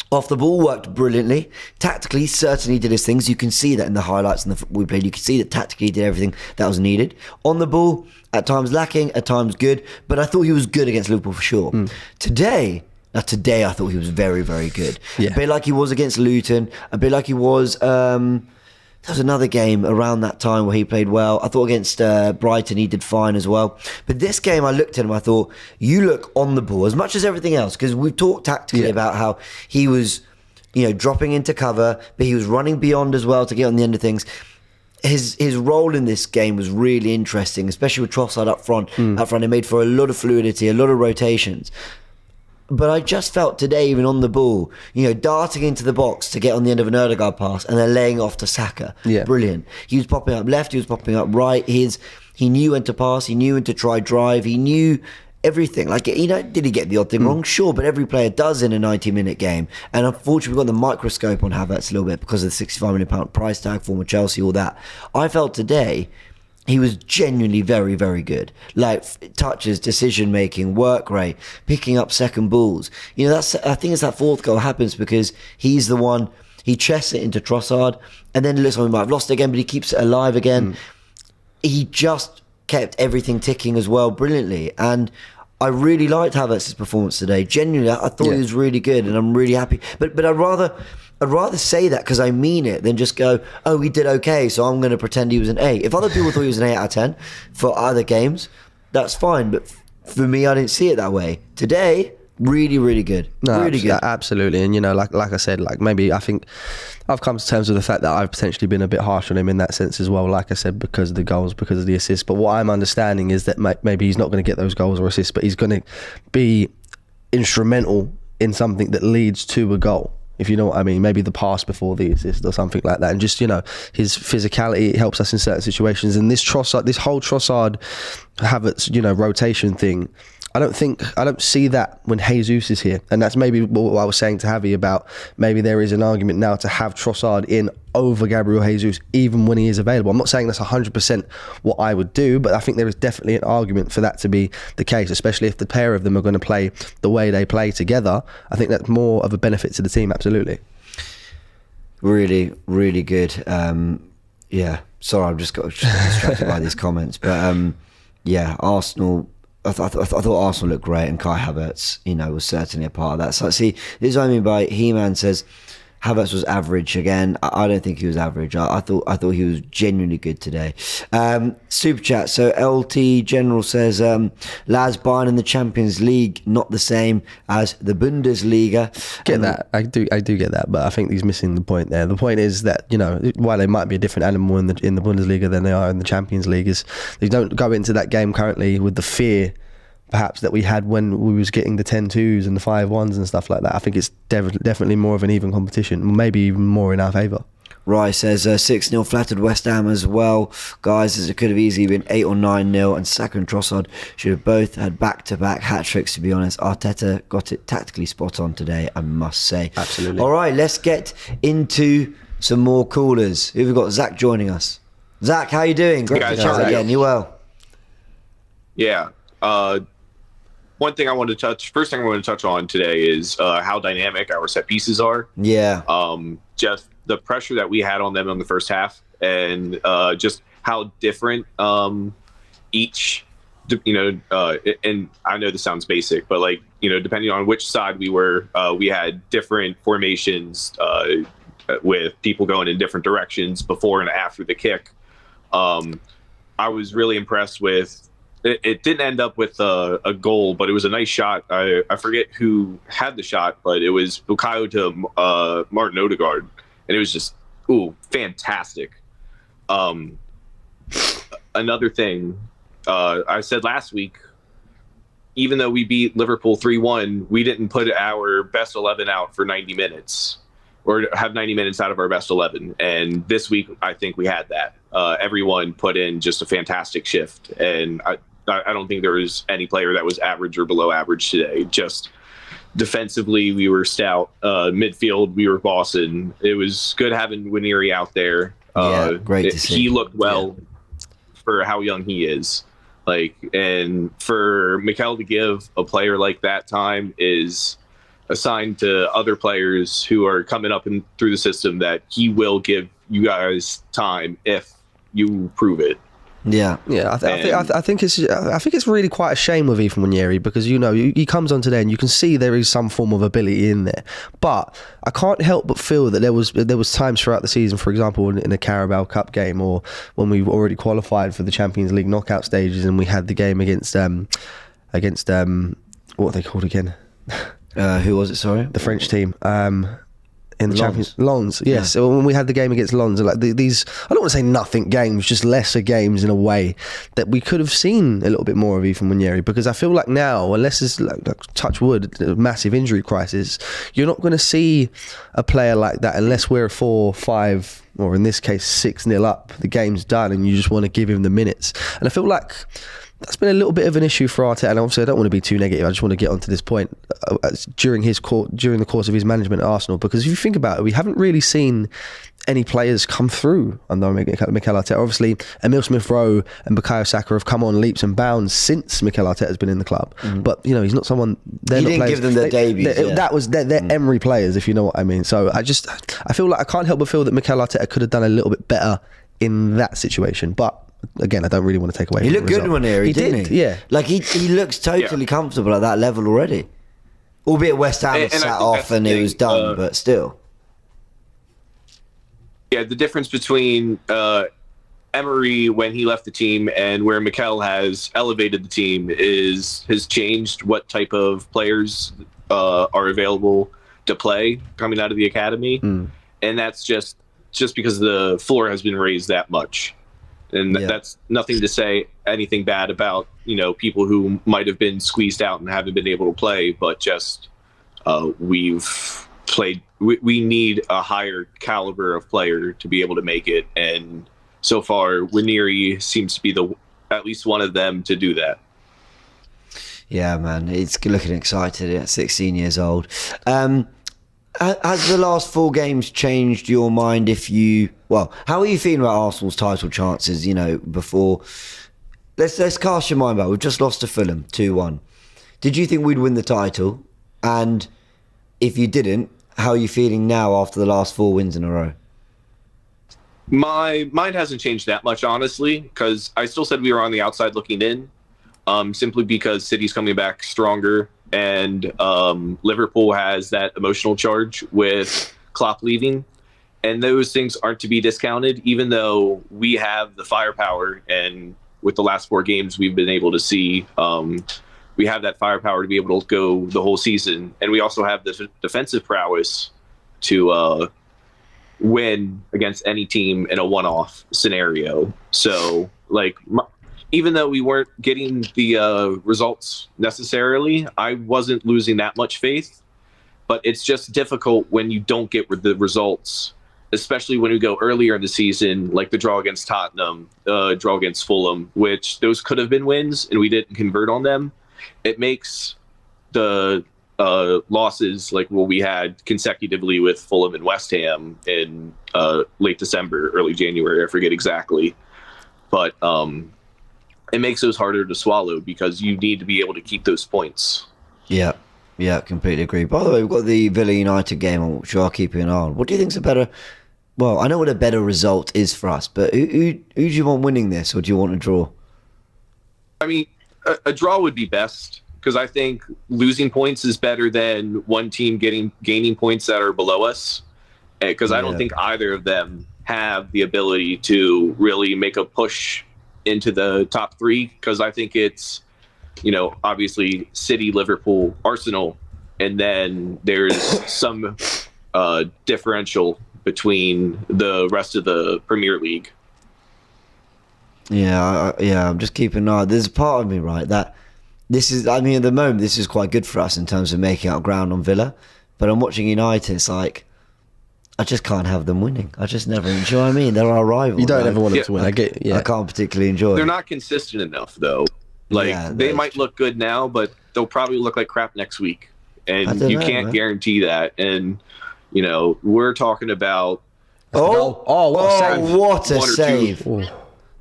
off the ball worked brilliantly. Tactically, certainly did his things. You can see that in the highlights and the football we played. You can see that tactically he did everything that was needed. On the ball, at times lacking, at times good. But I thought he was good against Liverpool for sure. Today I thought he was very, very good. A bit like he was against Luton. A bit like he was... there was another game around that time where he played well. I thought against Brighton he did fine as well. But this game I looked at him, I thought, you look on the ball as much as everything else, because we've talked tactically about how he was, dropping into cover, but he was running beyond as well to get on the end of things. His role in this game was really interesting, especially with Trossard up front. Up front, it made for a lot of fluidity, a lot of rotations. But I just felt today, even on the ball, darting into the box to get on the end of an Ødegaard pass and then laying off to Saka. Brilliant. He was popping up left, he was popping up right. He knew when to pass, he knew when to try drive, he knew everything. Like, did he get the odd thing wrong? Sure, but every player does in a 90-minute game. And unfortunately, we've got the microscope on Havertz a little bit because of the £65 million price tag, former Chelsea, all that. I felt today... he was genuinely very, very good. Like touches, decision making, work rate, picking up second balls. I think it's that fourth goal happens because he's the one. He chests it into Trossard, and then it looks like we might have lost it again, but he keeps it alive again. He just kept everything ticking as well, brilliantly. And I really liked Havertz's performance today. Genuinely, I thought he was really good, and I'm really happy. But I'd rather say that because I mean it than just go, oh, he did okay, so I'm going to pretend he was an 8. If other people thought he was an 8 out of 10 for other games, that's fine. But for me, I didn't see it that way. Today, really, really good. No, really good. Absolutely. And, like I said, maybe I think I've come to terms with the fact that I've potentially been a bit harsh on him in that sense as well. Like I said, because of the goals, because of the assists. But what I'm understanding is that maybe he's not going to get those goals or assists, but he's going to be instrumental in something that leads to a goal. If you know what I mean, maybe the pass before the assist or something like that. And just, his physicality helps us in certain situations. And this whole Trossard Havertz, rotation thing, I don't see that when Jesus is here. And that's maybe what I was saying to Javi about maybe there is an argument now to have Trossard in over Gabriel Jesus even when he is available. I'm not saying that's 100% what I would do, but I think there is definitely an argument for that to be the case, especially if the pair of them are going to play the way they play together. I think that's more of a benefit to the team, absolutely. Really, really good. Sorry, I've just got distracted by these comments. But Arsenal... I thought Arsenal looked great, and Kai Havertz, was certainly a part of that. So, see, this is what I mean by He-Man says Havertz was average again. I don't think he was average. I thought he was genuinely good today. Super chat. So LT General says, lads, Bayern in the Champions League not the same as the Bundesliga. Get that? I do get that, but I think he's missing the point there. The point is that while they might be a different animal in the Bundesliga than they are in the Champions League, is they don't go into that game currently with the fear perhaps that we had when we was getting the 10-2s and the 5-1s and stuff like that. I think it's definitely more of an even competition, maybe even more in our favour. Rye says 6-0 flattered West Ham as well. Guys, as it could have easily been 8 or 9-0, and Saka and Trossard should have both had back-to-back hat-tricks, to be honest. Arteta got it tactically spot on today, I must say. Absolutely. All right, let's get into some more callers. Who have we got? Zach joining us. Zach, how you doing? Great to chat again. You well? Yeah. First thing I want to touch on today is how dynamic our set pieces are. Yeah. Just the pressure that we had on them in the first half, and just how different each, and I know this sounds basic, but like, depending on which side we were, we had different formations with people going in different directions before and after the kick. I was really impressed with. It didn't end up with a goal, but it was a nice shot. I forget who had the shot, but it was Bukayo to Martin Odegaard, and it was just fantastic. Another thing I said last week, even though we beat Liverpool 3-1, we didn't put our best 11 out for 90 minutes or have 90 minutes out of our best 11. And this week, I think we had that. Everyone put in just a fantastic shift, and I don't think there was any player that was average or below average today. Just defensively, we were stout. Midfield, we were bossing. It was good having Wineri out there. Great to see. He looked well for how young he is. And for Mikel to give a player like that time is a sign to other players who are coming up and through the system that he will give you guys time if you prove it. Yeah. I think it's really quite a shame with Ethan Nwaneri, because he comes on today and you can see there is some form of ability in there, but I can't help but feel that there was times throughout the season, for example, in a Carabao Cup game, or when we've already qualified for the Champions League knockout stages, and we had the game against what are they called again? Who was it? Sorry, the French team. In the Champions Lens, yes. Yeah. So when we had the game against Lens, like these, I don't want to say nothing games, just lesser games in a way, that we could have seen a little bit more of Ethan Nwaneri, because I feel like now, unless it's like touch wood, a massive injury crisis, you're not going to see a player like that unless we're 4-5, or in this case 6-0 up. The game's done, and you just want to give him the minutes. And I feel like that's been a little bit of an issue for Arteta, and obviously I don't want to be too negative. I just want to get onto this point during the course of his management at Arsenal, because if you think about it, we haven't really seen any players come through under Mikel Arteta. Obviously, Emile Smith-Rowe and Bukayo Saka have come on leaps and bounds since Mikel Arteta has been in the club. But he's not someone. He didn't give them their debuts. That was they're Emery players, if you know what I mean. So I feel like I can't help but feel that Mikel Arteta could have done a little bit better in that situation, but. Again, I don't really want to take away. He looked good one here, didn't he? Yeah. Like he looks totally comfortable at that level already. Albeit West Ham had sat off and it was done, but still. Yeah, the difference between Emery when he left the team and where Mikel has elevated the team has changed what type of players are available to play coming out of the academy, and that's just because the floor has been raised that much. And that's nothing to say anything bad about, people who might have been squeezed out and haven't been able to play, but just we've played. We need a higher caliber of player to be able to make it. And so far, Wineri seems to be at least one of them to do that. Yeah, man. It's looking excited at 16 years old. Has the last 4 games changed your mind? How are you feeling about Arsenal's title chances? Before, let's cast your mind back. We've just lost to Fulham 2-1. Did you think we'd win the title? And if you didn't, how are you feeling now after the last 4 wins in a row? My mind hasn't changed that much, honestly, because I still said we were on the outside looking in, simply because City's coming back stronger. And Liverpool has that emotional charge with Klopp leaving. And those things aren't to be discounted, even though we have the firepower. And with the last 4 games, we've been able to see we have that firepower to be able to go the whole season. And we also have the defensive prowess to win against any team in a one-off scenario. So, even though we weren't getting the results necessarily, I wasn't losing that much faith. But it's just difficult when you don't get the results, especially when we go earlier in the season, like the draw against Tottenham, draw against Fulham, which those could have been wins and we didn't convert on them. It makes the losses like what we had consecutively with Fulham and West Ham in late December, early January. I forget exactly. But it makes those harder to swallow because you need to be able to keep those points. Yeah, completely agree. By the way, we've got the Villa United game on, which we are keeping an eye on. What do you think's a better... Well, I know what a better result is for us, but who do you want winning this, or do you want a draw? I mean, a draw would be best, because I think losing points is better than one team gaining points that are below us, because I don't think either of them have the ability to really make a push into the top three, because I think it's, obviously City, Liverpool, Arsenal, and then there's some differential between the rest of the Premier League. Yeah, I'm just keeping an eye. There's a part of me, right, that this is, at the moment, this is quite good for us in terms of making out ground on Villa, but I'm watching United, it's like, I just can't have them winning. I just never enjoy. I mean, they're our rival. You don't ever want them to win. I can't particularly enjoy. They're not consistent enough, though. They might look good now, but they'll probably look like crap next week, and you can't guarantee that. And we're talking about. What a save!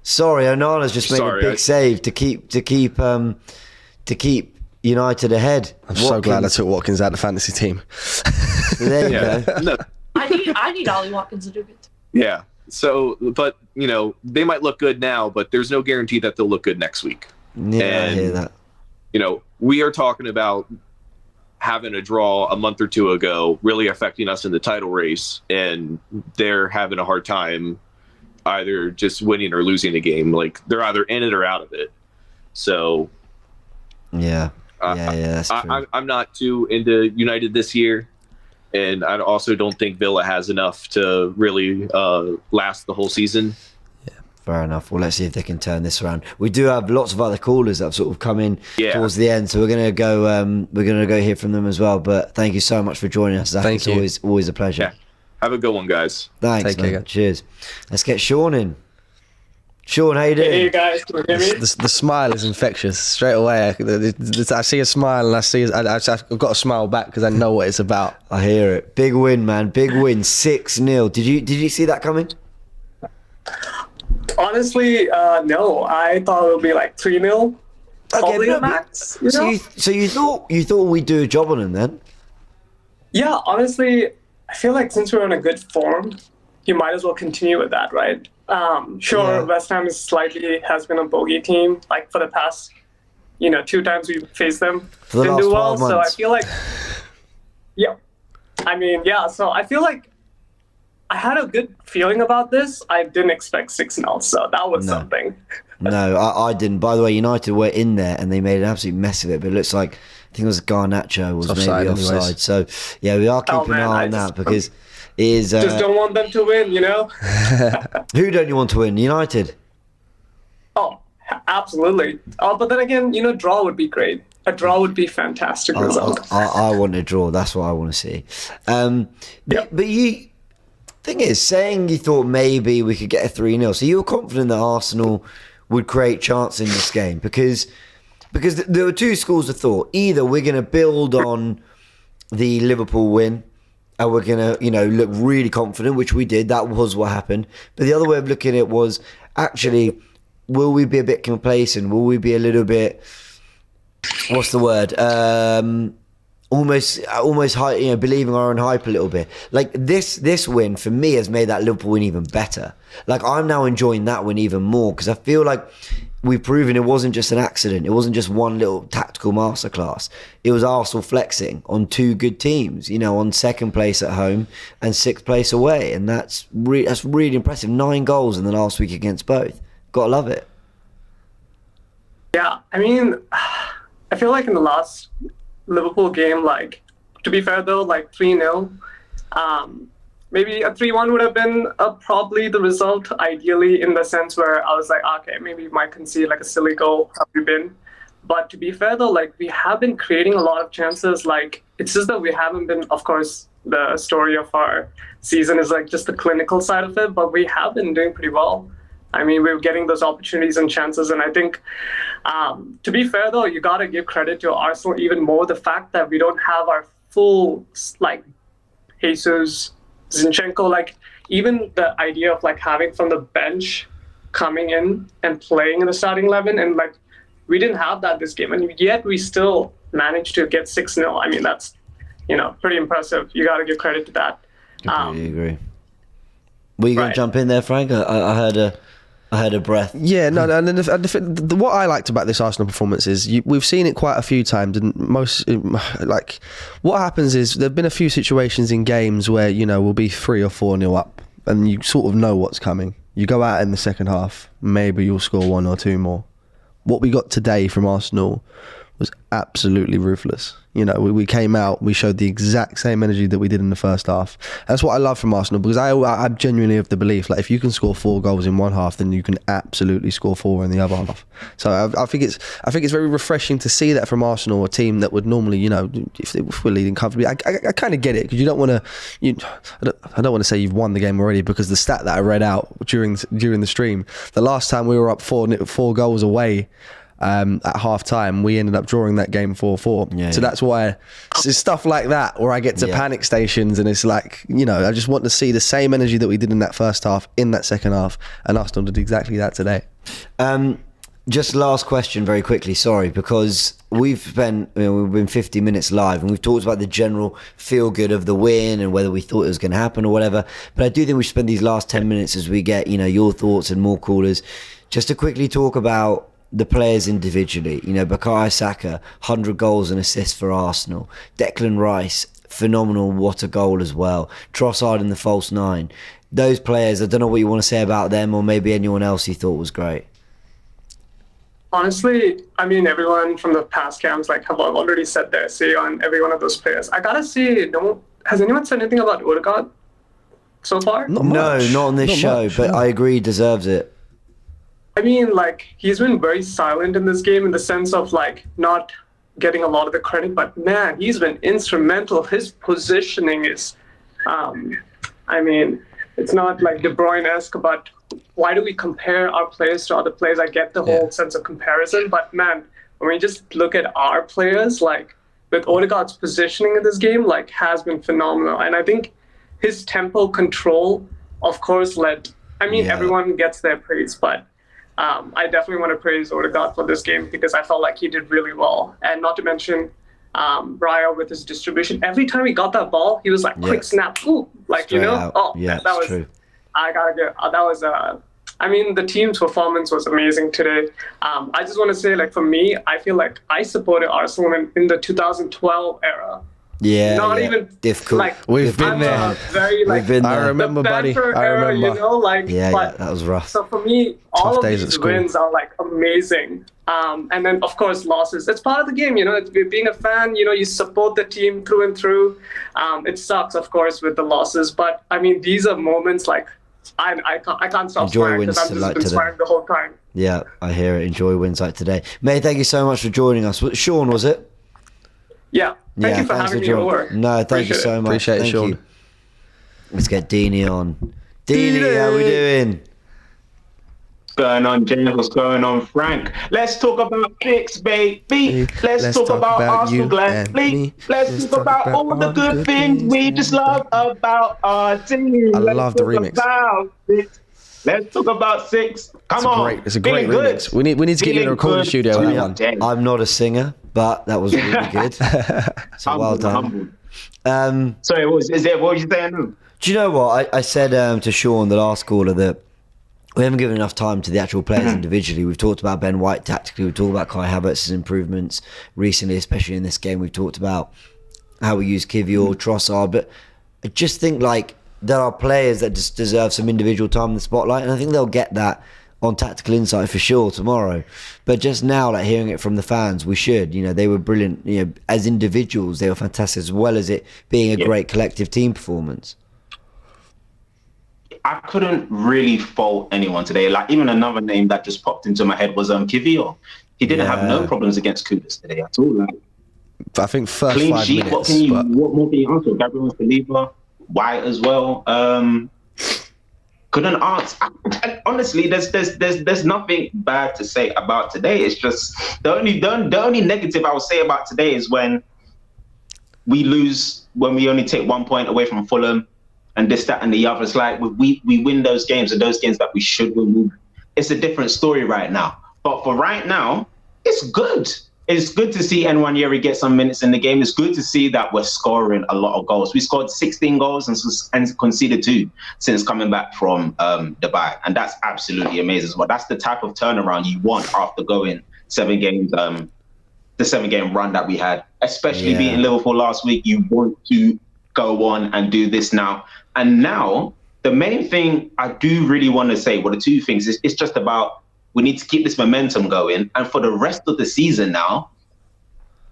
Sorry, Onana's just made a big save to keep United ahead. I'm so glad I took Watkins out of the fantasy team. There you go. No. I need Ollie Watkins to do good. Yeah. So, but they might look good now, but there's no guarantee that they'll look good next week. Yeah, I hear that. We are talking about having a draw a month or two ago really affecting us in the title race, and they're having a hard time either just winning or losing the game. Like, they're either in it or out of it. So yeah, that's true. I'm not too into United this year, and I also don't think Villa has enough to really last the whole season. Fair enough. Well, let's see if they can turn this around. We do have lots of other callers that have sort of come in towards the end, so we're gonna go. We're gonna go hear from them as well. But thank you so much for joining us, Zach. Thank you. Always a pleasure. Yeah. Have a good one, guys. Thanks, man. Cheers. Let's get Sean in. Sean, how you doing? Hey, guys. Can you hear me? The smile is infectious. Straight away, I see a smile and I've got a smile back because I know what it's about. I hear it. Big win, man. Big win. 6-0. Did you see that coming? Honestly, no. I thought it would be like 3-0. Probably the max. So you thought we'd do a job on him then? Yeah, honestly, I feel like since we're in a good form, you might as well continue with that, right? West Ham has been a bogey team, like for the past, 2 times we've faced them. Didn't do well, so I feel like, so I feel like I had a good feeling about this. I didn't expect 6-0, so that was something. No, I didn't. By the way, United were in there and they made an absolute mess of it, but it looks like, I think it was Garnacho was maybe offside. Anyways. So, yeah, we are keeping an eye on that because it is... just don't want them to win, Who don't you want to win? United? Oh, absolutely. But then again, draw would be great. A draw would be fantastic result. I want a draw. That's what I want to see. But you... Thing is, saying you thought maybe we could get a 3-0, so you were confident that Arsenal would create chance in this game because there were 2 schools of thought. Either we're going to build on the Liverpool win and we're going to, look really confident, which we did. That was what happened. But the other way of looking at it was, actually, will we be a bit complacent? Will we be a little bit, what's the word? Almost high, believing our own hype a little bit. Like this win for me has made that Liverpool win even better. Like, I'm now enjoying that win even more because I feel like we've proven it wasn't just an accident. It wasn't just one little tactical masterclass. It was Arsenal flexing on 2 good teams. On 2nd place at home and 6th place away, and that's really impressive. 9 goals in the last week against both. Gotta love it. Yeah, I feel like in the last Liverpool game, to be fair though, 3-0, maybe a 3-1 would have been probably the result, ideally, in the sense where I was like, okay, maybe we might concede a silly goal, have we been? But to be fair though, we have been creating a lot of chances. It's just that we haven't been, of course, the story of our season is just the clinical side of it, but we have been doing pretty well. I mean, we were getting those opportunities and chances. And I think, to be fair, though, you got to give credit to Arsenal even more. The fact that we don't have our full, like, Jesus, Zinchenko, like, even the idea of, like, having from the bench coming in and playing in the starting 11. And, like, we didn't have that this game. And yet we still managed to get 6-0. I mean, that's, pretty impressive. You got to give credit to that. Completely agree. Were you going to jump in there, Frank? I heard a breath. Yeah, no, and then what I liked about this Arsenal performance is we've seen it quite a few times, and what happens is there've been a few situations in games where we'll be 3 or 4-0 up, and you sort of know what's coming. You go out in the second half, maybe you'll score 1 or 2 more. What we got today from Arsenal was absolutely ruthless. We came out, we showed the exact same energy that we did in the first half. That's what I love from Arsenal, because I'm genuinely of the belief, like, if you can score 4 goals in one half, then you can absolutely score 4 in the other half. So I think it's very refreshing to see that from Arsenal, a team that would normally, if we're leading comfortably, I kind of get it, because you don't want to, I don't want to say you've won the game already, because the stat that I read out during the stream, the last time we were up 4 goals away, at half time, we ended up drawing that game 4-4. So that's why it's stuff like that where I get to panic stations, and it's like, I just want to see the same energy that we did in that first half in that second half, and Arsenal did exactly that today. Just last question very quickly, sorry, because we've been 50 minutes live, and we've talked about the general feel good of the win and whether we thought it was going to happen or whatever, but I do think we should spend these last 10 minutes as we get your thoughts and more callers, just to quickly talk about the players individually. Bukayo Saka, 100 goals and assists for Arsenal. Declan Rice, phenomenal, what a goal as well. Trossard in the false 9. Those players, I don't know what you want to say about them, or maybe anyone else you thought was great. Honestly, I mean, everyone from the past camps have already said their say on every one of those players. I gotta say, has anyone said anything about Odegaard so far? No, not on this show, but I agree he deserves it. I mean, he's been very silent in this game in the sense of, not getting a lot of the credit, but man, he's been instrumental. His positioning is, I mean, it's not De Bruyne-esque, but why do we compare our players to other players? I get the whole sense of comparison, but man, when we just look at our players, with Odegaard's positioning in this game, has been phenomenal. And I think his tempo control, of course, everyone gets their praise, but I definitely want to praise Odegaard for this game, because I felt like he did really well. And not to mention Raya with his distribution. Every time he got that ball, he was quick snap, ooh, out. That was true. I gotta get that was I mean, the team's performance was amazing today. I just want to say, for me, I feel like I supported Arsenal in the 2012 era. Even difficult. We've been there. We've been there. I remember, buddy. I remember. But, that was rough. So for me, all of these wins are amazing. And then, of course, losses. It's part of the game, being a fan, you support the team through and through. It sucks, of course, with the losses. But, I mean, these are moments I can't stop smiling, because I've just been smiling the whole time. Yeah, I hear it. Enjoy wins like today. May, thank you so much for joining us. Sean, was it? Yeah. Thank you for having me over. No, thank you so much. Appreciate it, Sean. You. Let's get Deanie on. Deanie, how we doing? What's going on, James? What's going on, Frank? Let's talk about picks, baby. Let's talk about Arsenal, Glenn. Let's talk about all the good things we just love about our team. I love the remix. Let's talk about 6. Come on. It's a great remix. We need to get you in a recording studio with that one. I'm not a singer, but that was really good. So well done. Sorry, what was you saying? Do you know what? I said to Sean, the last caller, that we haven't given enough time to the actual players individually. We've talked about Ben White tactically. We've talked about Kai Havertz's improvements recently, especially in this game. We've talked about how we use Kivior, Trossard. But I just think there are players that just deserve some individual time in the spotlight, and I think they'll get that on Tactical Insight for sure tomorrow. But just now, hearing it from the fans, we should. They were brilliant. As individuals, they were fantastic, as well as it being a great collective team performance. I couldn't really fault anyone today. Even another name that just popped into my head was Kivior. He didn't have no problems against Kudus today at all. I think first clean 5 sheet. minutes. What more can you ask for? Gabriel Saliba, White as well. couldn't answer. And honestly, there's nothing bad to say about today. It's just the only negative I would say about today is when we lose, when we only take 1 point away from Fulham, and this, that, and the other. It's like we win those games, and those games that we should win. It's a different story right now. But for right now, it's good. It's good to see Nwaneri get some minutes in the game. It's good to see that we're scoring a lot of goals. We scored 16 goals and conceded 2 since coming back from Dubai. And that's absolutely amazing. Well, that's the type of turnaround you want after going 7 games, the 7-game run that we had, especially beating Liverpool last week. You want to go on and do this now. And now, the main thing I do really want to say, well, the 2 things, is it's just about we need to keep this momentum going. And for the rest of the season now,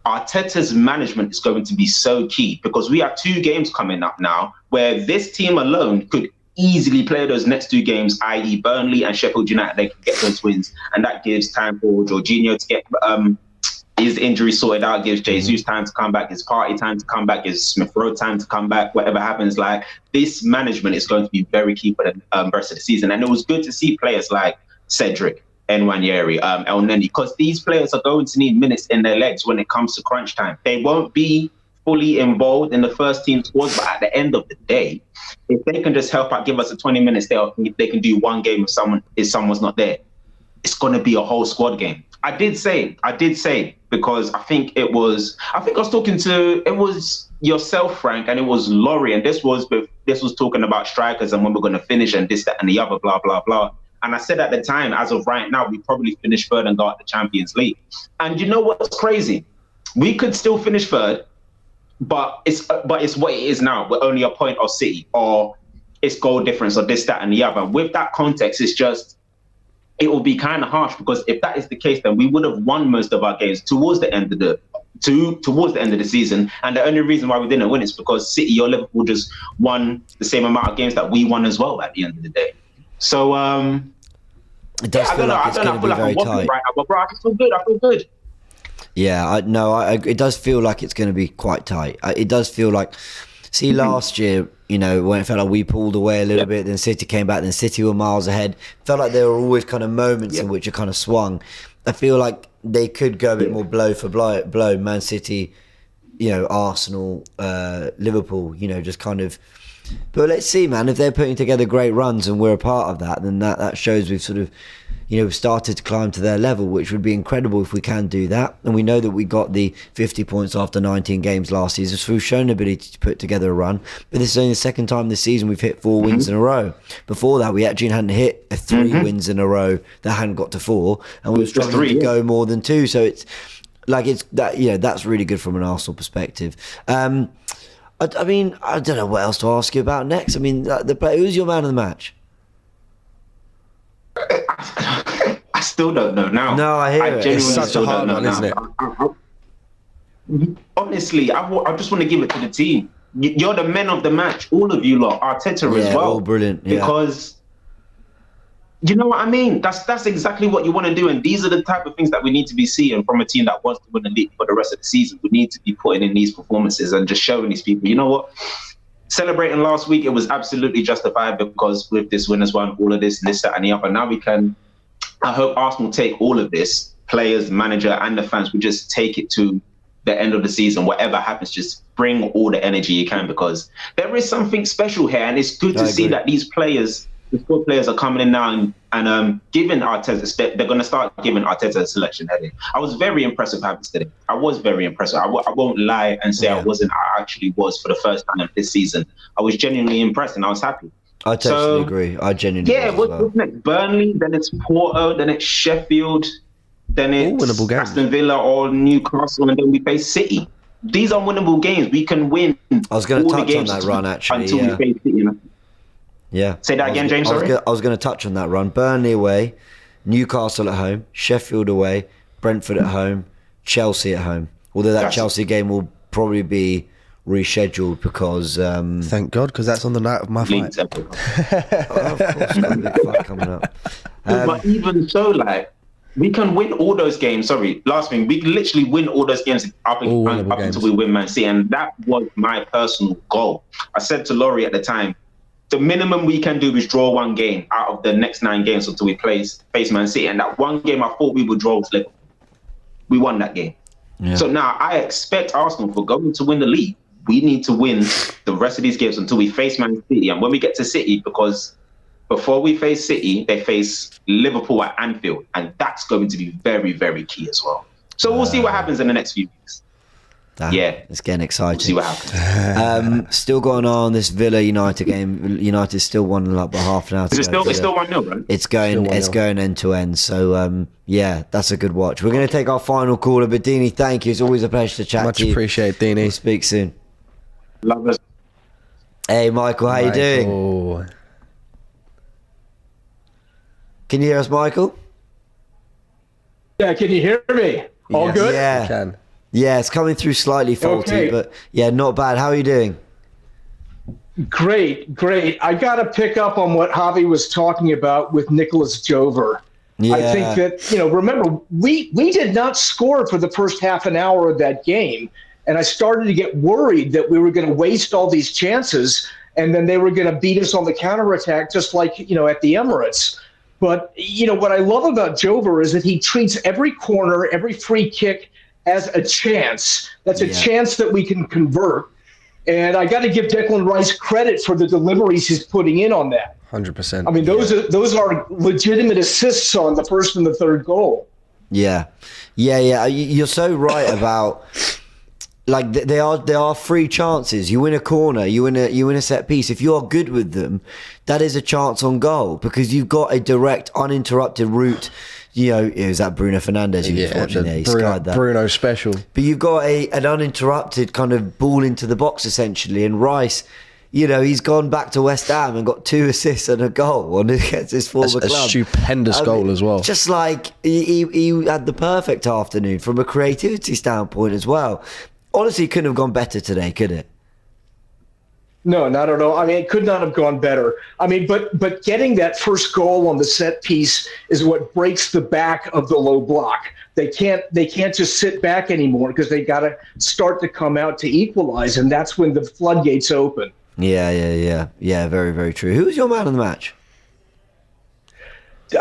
Arteta's management is going to be so key, because we have 2 games coming up now where this team alone could easily play those next 2 games, i.e. Burnley and Sheffield United. They can get those wins. And that gives time for Jorginho to get his injury sorted out, gives Jesus time to come back, gives Partey time to come back, gives Smith Rowe time to come back, whatever happens. Like, this management is going to be very key for the rest of the season. And it was good to see players like Cedric, Nwaneri, El Neni, because these players are going to need minutes in their legs when it comes to crunch time. They won't be fully involved in the first team squads, but at the end of the day, if they can just help out, give us a 20 minutes, they can do 1 game if someone's not there. It's going to be a whole squad game. I did say, because I was talking to, it was yourself, Frank, and it was Laurie, and this was talking about strikers and when we're going to finish and this, that, and the other, blah, blah, blah. And I said at the time, as of right now, we probably finish 3rd and go out the Champions League. And you know what's crazy? We could still finish 3rd, but it's what it is now. We're only a point of City, or it's goal difference, or this, that, and the other. With that context, it's just, it will be kind of harsh, because if that is the case, then we would have won most of our games towards the end of the season. And the only reason why we didn't win is because City or Liverpool just won the same amount of games that we won as well at the end of the day. So it does feel like it's going to be very tight. Right now, but bro, I feel good. Yeah, it does feel like it's going to be quite tight. It does feel like, last year, when it felt like we pulled away a little bit, then City came back, then City were miles ahead. Felt like there were always kind of moments in which it kind of swung. I feel like they could go a bit more blow for blow. Man City, Arsenal, Liverpool, just kind of. But let's see, man, if they're putting together great runs and we're a part of that, then that shows we've sort of, started to climb to their level, which would be incredible if we can do that. And we know that we got the 50 points after 19 games last season, so we've shown the ability to put together a run. But this is only the second time this season we've hit 4 wins in a row. Before that, we actually hadn't hit 3 wins in a row that hadn't got to 4, and we were struggling to go more than 2. So it's that, that's really good from an Arsenal perspective. I mean, I don't know what else to ask you about next. I mean, who's your man of the match? I still don't know now. No, I hear it. It's such a hard one, isn't it? Honestly, I just want to give it to the team. You're the men of the match, all of you lot. Arteta as well. All brilliant. Yeah. Because you know what I mean? That's exactly what you want to do. And these are the type of things that we need to be seeing from a team that wants to win the league for the rest of the season. We need to be putting in these performances and just showing these people, you know what? Celebrating last week, it was absolutely justified, because with this winners won, all of this, that, and the other. Now I hope Arsenal take all of this, players, manager, and the fans, will just take it to the end of the season. Whatever happens, just bring all the energy you can, because there is something special here. And it's good to see that these players, the squad players, are coming in now and giving Arteta, they're going to start giving Arteta a selection heading. I was very impressed with Havertz today. I was very impressed. I won't lie and say I wasn't. I actually was for the first time this season. I was genuinely impressed and I was happy. I totally agree. I genuinely was. What's next? Burnley, then it's Porto, then it's Sheffield, then it's Aston Villa or Newcastle, and then we face City. These are winnable games. We can win. I was going to touch on that run, actually. Until we face City, Yeah. Say that again, James. Sorry. I was going to touch on that run. Burnley away, Newcastle at home, Sheffield away, Brentford at home, Chelsea at home. Although that Chelsea game will probably be rescheduled because... Thank God, because that's on the night of my fight. Of course, got a big fight coming up. But even so, we can win all those games. Sorry, last thing. We can literally win all those games up until we win Man City. And that was my personal goal. I said to Laurie at the time, the minimum we can do is draw one game out of the next 9 games until we face Man City. And that one game, I thought we would draw with Liverpool. We won that game. Yeah. So now I expect Arsenal, for going to win the league, we need to win the rest of these games until we face Man City. And when we get to City, because before we face City, they face Liverpool at Anfield. And that's going to be very, very key as well. So we'll see what happens in the next few weeks. It's getting exciting. We'll see what happens. Still going on this Villa United game. United still won like about half an hour. It's still 1-0, right? It's going end to end. So that's a good watch. We're going to take our final caller, but Dini, thank you. It's always a pleasure to chat to you. Much appreciate, Dini. We'll speak soon. Love us. Hey, Michael, how you doing? Can you hear us, Michael? Yeah, can you hear me? All good? Yeah. I can. Yeah, it's coming through slightly faulty, but yeah, not bad. How are you doing? Great. I got to pick up on what Javi was talking about with Nicholas Jover. Yeah. I think that, remember, we did not score for the first half an hour of that game. And I started to get worried that we were going to waste all these chances and then they were going to beat us on the counterattack, just like, at the Emirates. But, what I love about Jover is that he treats every corner, every free kick as a chance. That's a chance that we can convert. And I got to give Declan Rice credit for the deliveries he's putting in on that. 100%. I mean, those are legitimate assists on the first and the third goal. Yeah. You're so right about, like, they are free chances. You win a corner, you win a set piece. If you're good with them, that is a chance on goal because you've got a direct, uninterrupted route. It was that Bruno Fernandes who was watching there. He skied that. Bruno special. But you've got an uninterrupted kind of ball into the box, essentially. And Rice, he's gone back to West Ham and got 2 assists and a goal against his former club. A stupendous goal as well. Just like he had the perfect afternoon from a creativity standpoint as well. Honestly, it couldn't have gone better today, could it? No, not at all. I mean, it could not have gone better. I mean, but getting that first goal on the set piece is what breaks the back of the low block. They can't just sit back anymore because they got to start to come out to equalize, and that's when the floodgates open. Yeah. Very, very true. Who was your man of the match?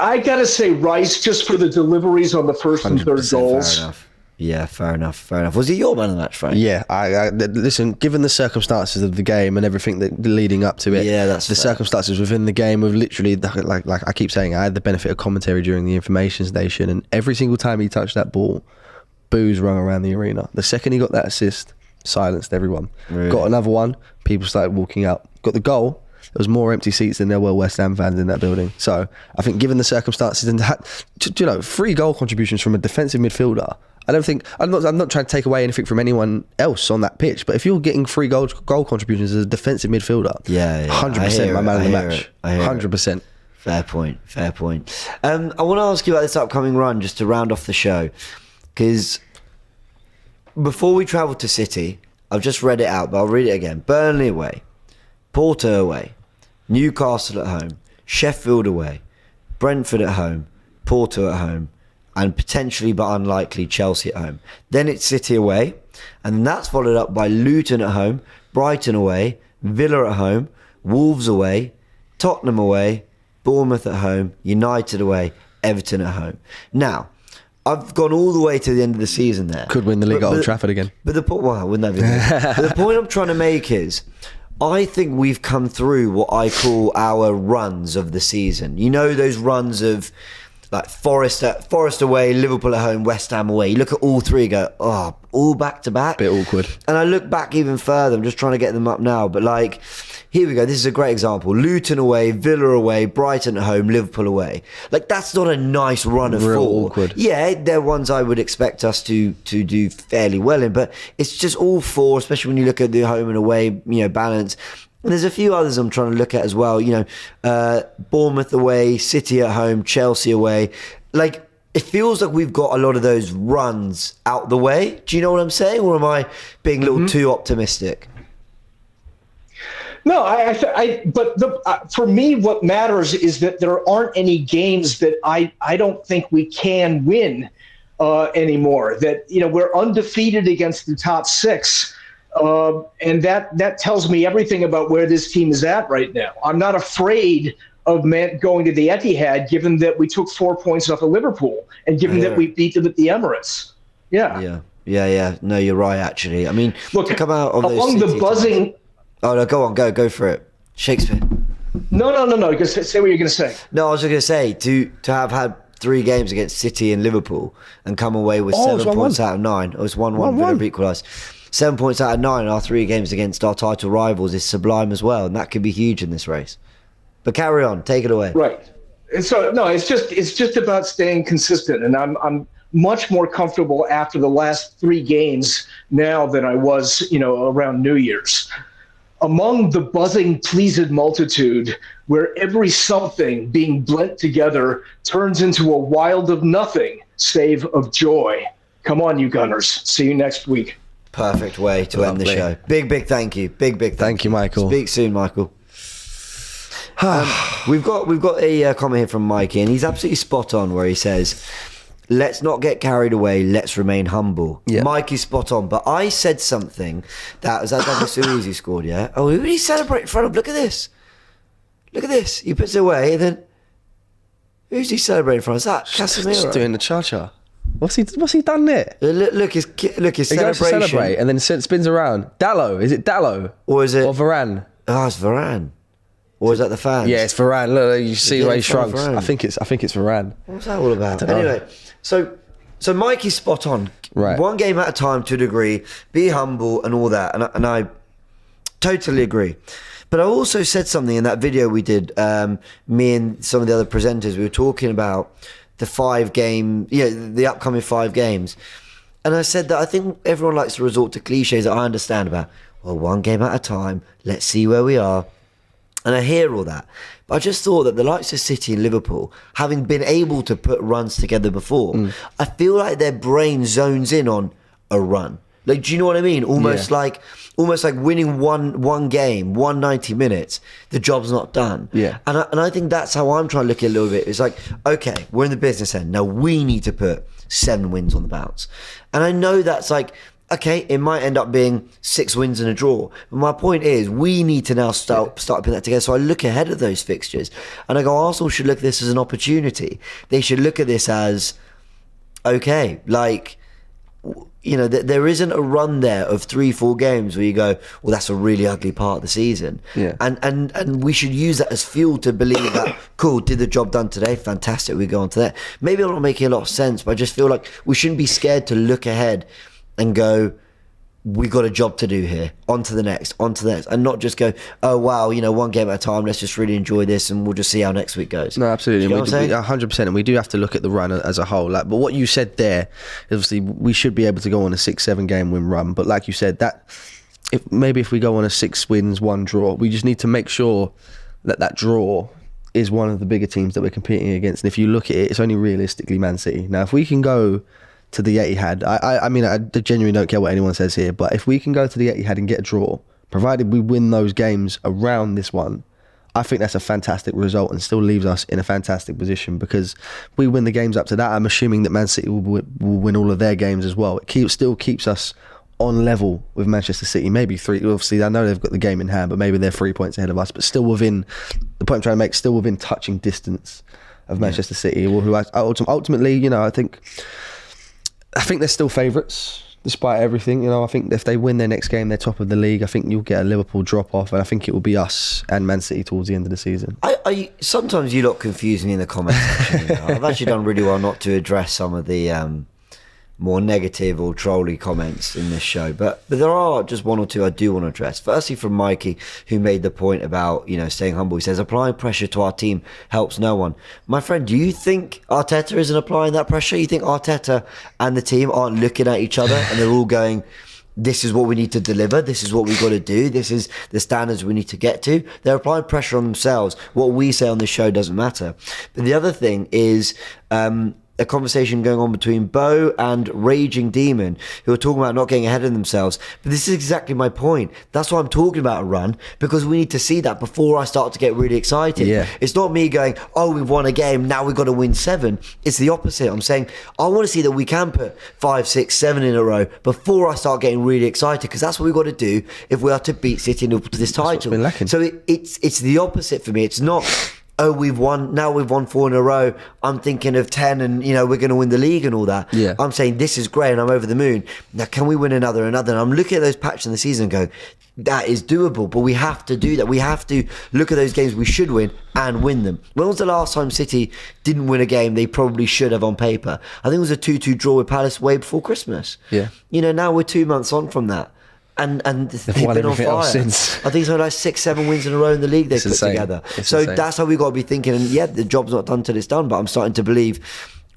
I got to say Rice, just for the deliveries on the first and third goals. Fair enough. Yeah, fair enough. Was he your man of the match, Frank? Yeah, I listen, given the circumstances of the game and everything that leading up to it, that's the fair. Circumstances within the game of literally, like I keep saying, I had the benefit of commentary during the information station, and every single time he touched that ball, boos rung around the arena. The second he got that assist, silenced everyone. Really? Got another one, people started walking out. Got the goal. There was more empty seats than there were West Ham fans in that building. So I think given the circumstances and that, 3 goal contributions from a defensive midfielder, I'm not trying to take away anything from anyone else on that pitch, but if you're getting 3 goal contributions as a defensive midfielder, 100% my man of the match. 100%. Fair point. I want to ask you about this upcoming run just to round off the show, because before we travel to City, I've just read it out, but I'll read it again. Burnley away, Porto away, Newcastle at home, Sheffield away, Brentford at home, Porto at home, and potentially but unlikely Chelsea at home. Then it's City away, and that's followed up by Luton at home, Brighton away, Villa at home, Wolves away, Tottenham away, Bournemouth at home, United away, Everton at home. Now, I've gone all the way to the end of the season there. Could win the league at Old Trafford again. But the point, wouldn't that be good? But the point I'm trying to make is, I think we've come through what I call our runs of the season. Those runs of like Forest away, Liverpool at home, West Ham away. You look at all 3, go, all back to back. Bit awkward. And I look back even further. I'm just trying to get them up now. But like, here we go. This is a great example. Luton away, Villa away, Brighton at home, Liverpool away. Like, that's not a nice run of 4. Awkward. Yeah, they're ones I would expect us to do fairly well in. But it's just all 4, especially when you look at the home and away, balance. And there's a few others I'm trying to look at as well. Bournemouth away, City at home, Chelsea away. Like, it feels like we've got a lot of those runs out the way. Do you know what I'm saying? Or am I being a little too optimistic? No, for me, what matters is that there aren't any games that I don't think we can win anymore. That, we're undefeated against the top 6. And that tells me everything about where this team is at right now. I'm not afraid of going to the Etihad, given that we took 4 points off of Liverpool and given that we beat them at the Emirates. Yeah. No, you're right, actually. I mean, look, to come out of along those the buzzing... Times. Oh, no, go on, go for it. Shakespeare. No. Just say what you're going to say. No, I was going to say, to have had 3 games against City and Liverpool and come away with 7 points out of 9. It was 1-1, Villa equalised. 7 points out of 9 in our 3 games against our title rivals is sublime as well, and that could be huge in this race. But carry on, take it away. Right. And so no, it's just about staying consistent, and I'm much more comfortable after the last 3 games now than I was, around New Year's. Among the buzzing, pleased multitude, where every something being blent together turns into a wild of nothing, save of joy. Come on, you Gunners. See you next week. Perfect way to end the show. Big thank you. Big thank you, Michael. Speak soon, Michael. We've got a comment here from Mikey, and he's absolutely spot on where he says, let's not get carried away, let's remain humble. Yeah. Mikey's spot on, but I said something that was that Suizi scored, yeah? Oh, who did he celebrate in front of? Look at this. He puts it away, and then who's he celebrating in front of? Is that Casemiro? Just doing the cha-cha. What's he done there? Look, his celebration. He goes to celebrate and then spins around. Dallo, is it Dallo? Or is it? Or Varane? Oh, it's Varane. Or is that the fans? Yeah, it's Varane. Look, you see the way he shrugs. I think it's Varane. What's that all about? Anyway, so Mikey's spot on. Right. One game at a time to a degree. Be humble and all that. And I totally agree. But I also said something in that video we did, me and some of the other presenters, we were talking about the upcoming 5 games. And I said that I think everyone likes to resort to cliches that I understand about. Well, one game at a time. Let's see where we are. And I hear all that. But I just thought that the likes of City and Liverpool, having been able to put runs together before, I feel like their brain zones in on a run. Like, do you know what I mean? Almost like winning one game, 190 minutes, the job's not done. Yeah. And I think that's how I'm trying to look at it a little bit. It's like, okay, we're in the business end. Now we need to put 7 wins on the bounce. And I know that's like, okay, it might end up being 6 wins and a draw. But my point is, we need to now start putting that together. So I look ahead of those fixtures and I go, Arsenal should look at this as an opportunity. They should look at this as, okay, like, there isn't a run there of 3-4 games where you go, well, that's a really ugly part of the season. Yeah. And we should use that as fuel to believe that, cool, did the job done today, fantastic, we go on to that. Maybe I'm not making a lot of sense, but I just feel like we shouldn't be scared to look ahead and go, we got a job to do here, on to the next, and not just go, oh wow, one game at a time, let's just really enjoy this and we'll just see how next week goes. No, absolutely. You know what I'm saying? 100%, and we do have to look at the run as a whole. But what you said there, obviously we should be able to go on a 6-7 game win run, but like you said, that if we go on a 6 wins, 1 draw, we just need to make sure that draw is one of the bigger teams that we're competing against. And if you look at it, it's only realistically Man City. Now, if we can go to the Etihad, I mean, I genuinely don't care what anyone says here, but if we can go to the Etihad and get a draw, provided we win those games around this one, I think that's a fantastic result and still leaves us in a fantastic position, because if we win the games up to that, I'm assuming that Man City will win all of their games as well. It still keeps us on level with Manchester City, maybe 3. Obviously, I know they've got the game in hand, but maybe they're 3 points ahead of us, but still within, the point I'm trying to make, still within touching distance of Manchester City, who ultimately, I think they're still favourites despite everything. I think if they win their next game, they're top of the league. I think you'll get a Liverpool drop off, and I think it will be us and Man City towards the end of the season. Sometimes you lot confuse me in the comments section. I've actually done really well not to address some of the more negative or trolly comments in this show, but there are just 1 or 2 I do want to address. Firstly, from Mikey, who made the point about staying humble. He says applying pressure to our team helps no one. My friend, do you think Arteta isn't applying that pressure? You think Arteta and the team aren't looking at each other and they're all going, this is what we need to deliver, this is what we've got to do, this is the standards we need to get to? They're applying pressure on themselves. What we say on this show doesn't matter. But the other thing is, a conversation going on between Bo and Raging Demon, who are talking about not getting ahead of themselves. But this is exactly my point. That's why I'm talking about a run, because we need to see that before I start to get really excited. Yeah. It's not me going, oh, we've won a game, now we've got to win 7. It's the opposite. I'm saying, I want to see that we can put 5, 6, 7 in a row before I start getting really excited, because that's what we've got to do if we are to beat City and to this title. been lacking. So it's the opposite for me. It's not, oh, we've won 4 in a row, I'm thinking of 10 and, you know, we're going to win the league and all that. Yeah. I'm saying this is great and I'm over the moon. Now, can we win another? And I'm looking at those patches in the season and go, that is doable, but we have to do that. We have to look at those games we should win and win them. When was the last time City didn't win a game they probably should have on paper? I think it was a 2-2 draw with Palace way before Christmas. Yeah. You know, now we're 2 months on from that. And they've won been on everything fire. else since. I think it's like 6-7 wins in a row in the league they've put insane. together. It's So insane. that's how we've got to be thinking. And yeah, the job's not done till it's done, but I'm starting to believe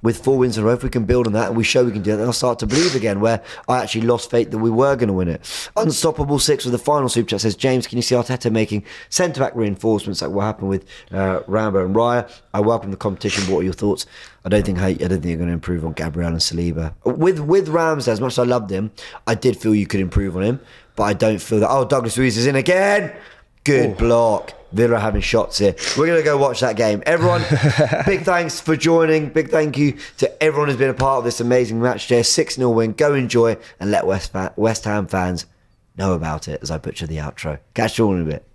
with 4 wins in a row, if we can build on that and we show we can do it, then I'll start to believe again, where I actually lost faith that we were going to win it. Unstoppable 6 with the final super chat says, James, can you see Arteta making centre-back reinforcements like what happened with Rambo and Raya? I welcome the competition. What are your thoughts? I don't think you're going to improve on Gabriel and Saliba. With Ramsey, as much as I loved him, I did feel you could improve on him, but I don't feel that. Oh, Douglas Luiz is in again. Good block. Villa having shots here. We're going to go watch that game. Everyone, big thanks for joining. Big thank you to everyone who's been a part of this amazing match day. 6-0 win. Go enjoy and let West Ham fans know about it as I butcher the outro. Catch you all in a bit.